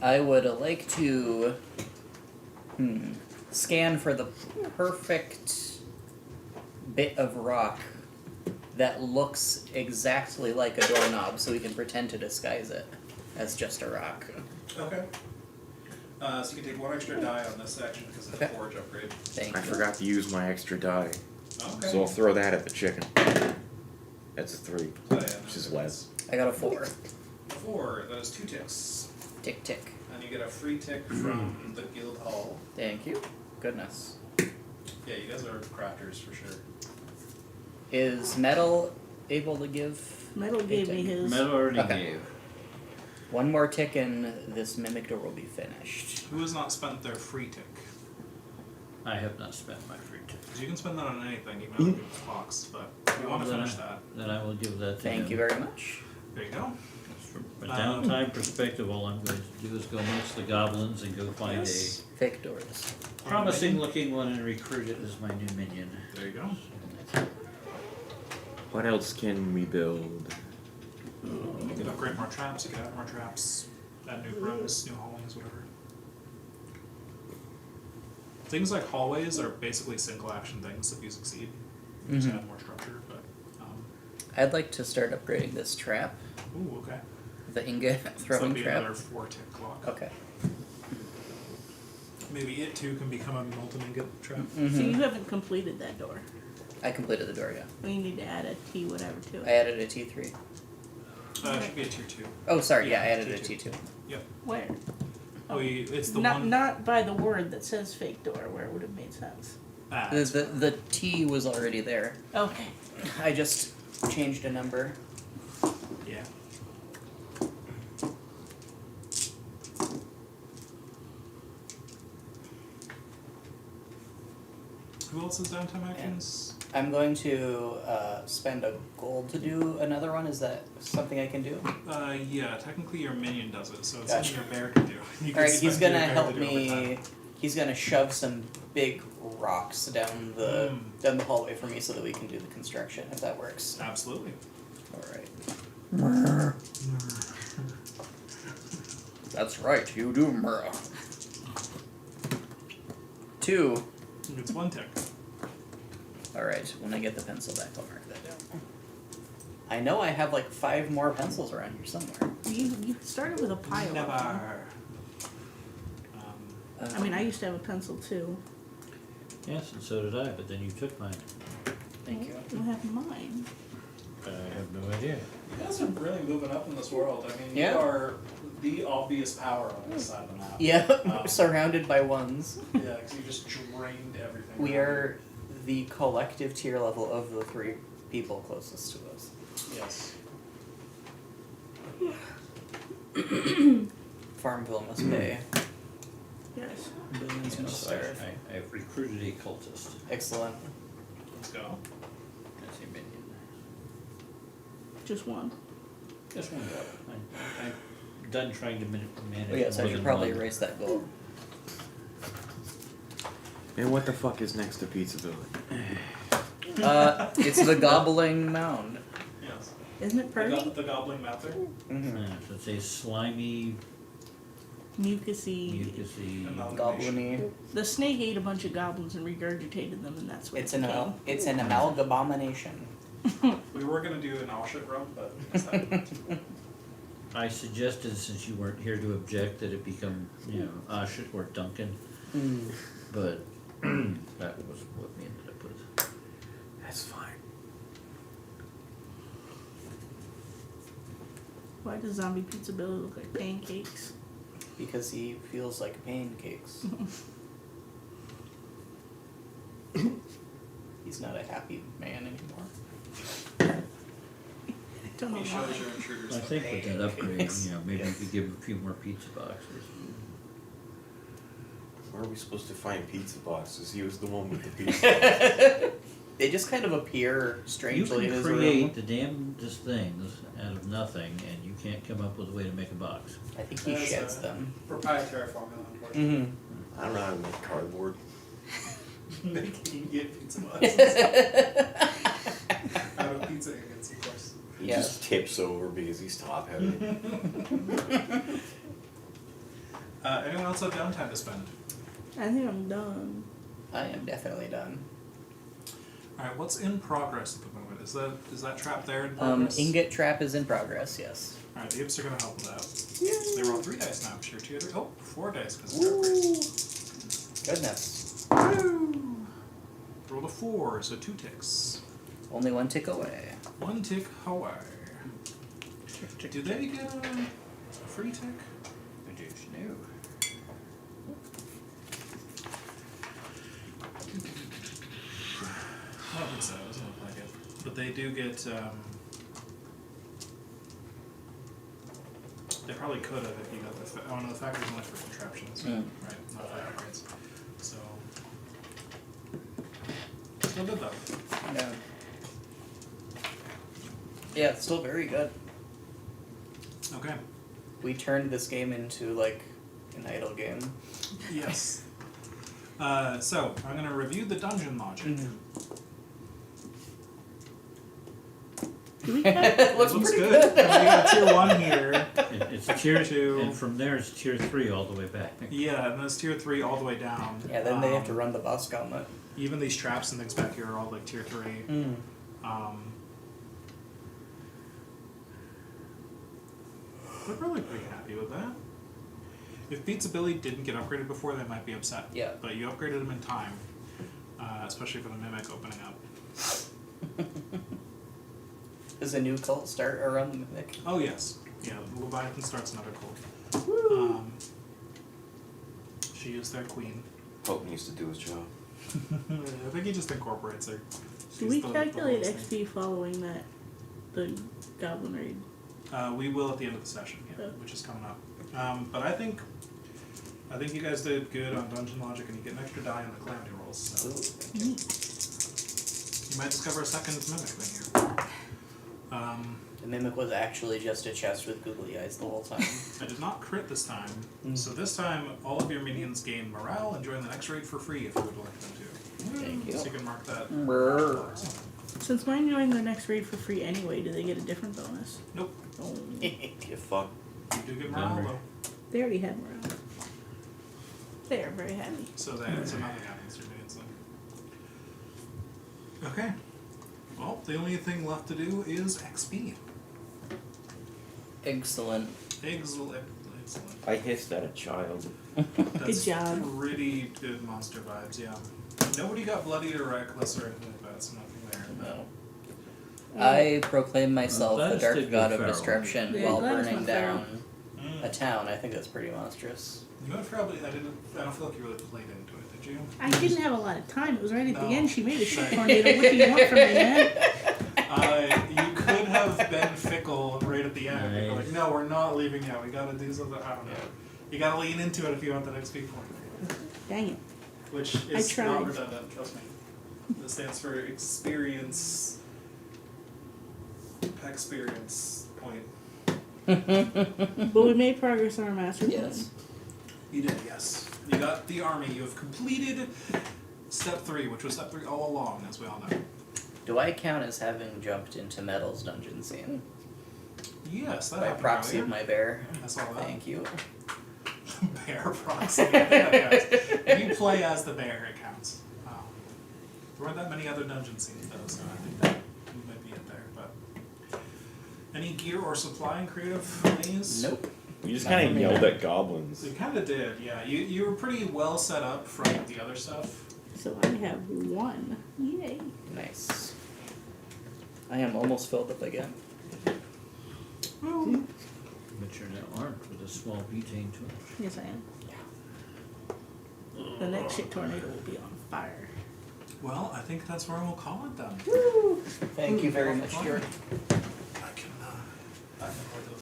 I would like to scan for the perfect bit of rock that looks exactly like a doorknob so we can pretend to disguise it as just a rock. Okay. So you can take 1 extra die on this section because it's Okay. a forge upgrade. Thank I you. forgot to use my extra die, Okay. so I'll throw that at the chicken. That's a 3, So, yeah, which is less. I got a 4. 4, that is 2 ticks. Tick tick. And you get a free tick from the guild hall. Thank you. Goodness. Yeah, you guys are crafters for sure. Is Metal able to give Metal a gave me tick? his. Metal already Okay. gave. One more tick and this mimic door will be finished. Who has not spent their free tick? I have not spent my free tick. 'Cause you can spend that on anything, even on the box, but if you want to Then finish I- that, Then I will give that to Thank him. you very much. there you go. From a downtime perspective, all I'm going to do is go amongst the goblins and go find Yes. Fake doors. a promising looking one and recruit it as my new minion. There you go. What else can we build? You can upgrade more traps, you can add more traps, add new rooms, new hallways, whatever. Things like hallways are basically single action things if you succeed. You just Mhm. add more structure, but I'd like to start upgrading this trap, ooh, okay. the ingot So that'd throwing be trap. another 4 tick clock. Okay. Maybe it too can become a molten ingot trap. So Mhm. you haven't completed that door. I completed the door, yeah. We need to add a T whatever to I it. added a T3. It should be a tier 2. Oh, sorry, yeah, Yeah, I added a T2. T2. Where? It's the not one. not by the word that says fake door where it would have made sense. Ah, The T was already there. Okay. I just changed a number. yeah. Who else has downtime actions? I'm going to spend a gold to do another one. Is that something I can do? Yeah, technically your minion does it, so it's Gotcha. something your bear can do. You can Alright, he's spend gonna your bear help to do overtime. me. He's gonna shove some big rocks down the hallway for me so that we can do the construction, if that works. Absolutely. Alright. That's right, you do, Murrah. 2. It's 1 tick. Alright, when I get the pencil back, I'll mark that down. I know I have like 5 more pencils around here somewhere. You started with a pile. of them. Never. I mean, I used to have a pencil too. Yes, and so did I, but then you took mine. Thank you. You have mine. I have no idea. You guys are really moving up in this world. I mean, Yeah. you are the obvious power on this side of the map. Yeah, surrounded by ones. Yeah, because you just drained everything. We around are the collective tier level of the 3 people closest to us. you. Yes. Farmville must pay. Yes. Billions must So starve. I've recruited a cultist Excellent. Let's go. as a minion. Just one. Just one go. I'm done trying to manage Oh yes, I more should than probably one. erase that goal. And what the fuck is next to Pizza Village? It's the Gobbling Mound. Yes. Isn't it purdy? The goblin matter. Mm-hmm. Yeah, so it's a slimy, Mucusy. mucusy. Goblin-y. The snake ate a bunch of goblins and regurgitated them, and that's what It's it an became. it's an amalgabomination. We were gonna do an Alshit run, but decided I suggested, since you weren't here to object, that it become, Ashit or Duncan, Mm. but that was what we ended up with. That's fine. Why does Zombie Pizza Billy look like pancakes? Because he feels like pancakes. He's not a happy man anymore. Don't know he why. shows your intruders. I the think with that upgrade, Pancakes. maybe we could give him a few more pizza boxes. Where are we supposed to find pizza boxes? He was the one with the pizza. They just kind of appear You strangely in can his create room. the damnedest things out of nothing, and you can't come up with a way to make a box. I think he That's sheds a- them. Proprietary formula, unfortunately. Mm-hmm. I don't know how to make cardboard. Making get pizza boxes out of pizza ingots, of course. He Yeah. just tips over because he's top heavy. Anyone else have downtime to spend? I think I'm done. I am definitely done. All right, what's in progress at the moment? Is that trap there in progress? Ingot trap is in progress, yes. Alright, the Imps are gonna help with that. They roll 3 dice now, because you're tier 3. Oh, 4 dice, because it's upgrades. Goodness. Woo! Rolled a 4, so 2 ticks. Only one tick away. 1 tick away. Do they get a free tick? No. I don't think so, it doesn't look like it. But they do get, they probably could have if you got the, oh no, the factory's only for contraptions, Mm. right, not for upgrades. So, still good though. Yeah. Yeah, it's still very good. Okay, We turned this game into like an idle game. yes. So, I'm gonna review the dungeon logic. Do we It looks Looks pretty good. We got tier 1 here. It's tier Two. and from there it's tier 3 all the way back. Yeah, and that's tier 3 all the way down. Yeah, then they have to run the boss gauntlet. Even these traps and things back here are all like tier 3. We're probably pretty happy with that. If Beats Ability didn't get upgraded before, they might be upset. Yeah. But you upgraded them in time, especially for the Mimic opening up. Does a new cult start around the Mimic? Oh, yes. Yeah, Leviathan starts another cult. She is their queen. Pope needs to do his job. I think he just incorporates her. Do She's we the calculate host thing. XP following that the goblin raid? We will at the end of the session, yeah, Okay. which is coming up. But I think you guys did good on Dungeon Logic, and you get an extra die on the Calamity rolls. So you might discover a second Mimic thing here. The Mimic was actually just a chest with googly eyes the whole time. I did not crit this time, so this time all of your minions gain morale and join the next raid for free if you would like them to. Thank you. So you can mark that. Brr. Since mine joined their next raid for free anyway, do they get a different bonus? Nope, Oh, Get fucked. you do get morale Remember. though. they already had morale. They are very happy. So nothing happens to your minions then. Okay. Well, the only thing left to do is XP. Excellent. Excellent. I hissed at a child. That's job. Pretty good monster vibes, yeah. Nobody got bloodied or reckless or anything like that, so nothing there. No. I proclaim myself Well, the that dark is the god of feral. destruction Yeah, while that is burning not feral. down a town. I think that's pretty monstrous. You know, probably I don't feel like you really played into it, did you? I didn't have a lot of time. It was right at the No. end. She made a shit Right. tornado. What do you want from me, man? You could have been fickle right at the end. You're like, Nice. no, we're not leaving yet. We gotta do something. I don't know. You gotta lean into it if you want that XP point. Dang it. Which is tried. not redundant, trust me. This stands for experience. Experience point. But we made progress on our master plan. Yes. You did, yes. You got the army. You have completed step 3, which was step 3 all along, as we all know. Do I count as having jumped into Metal's dungeon scene? Yes, that By happened proxy earlier. of my bear. I saw that. Thank you. Bear proxy. Yeah, that counts. If you play as the bear, it counts. There weren't that many other dungeon scenes though, so I think that might be it there. But any gear or supply in creative ways? Nope. You just Not kind for of me. yelled at goblins. You kind of did, yeah. You were pretty well set up from the other stuff. So I have 1. Yay. Nice. I am almost filled up again. But you're now armed with a small butane torch. Yes, I am. The next shit tornado will be on fire. Well, I think that's where we'll call it then. Thank you very much, Stuart. I can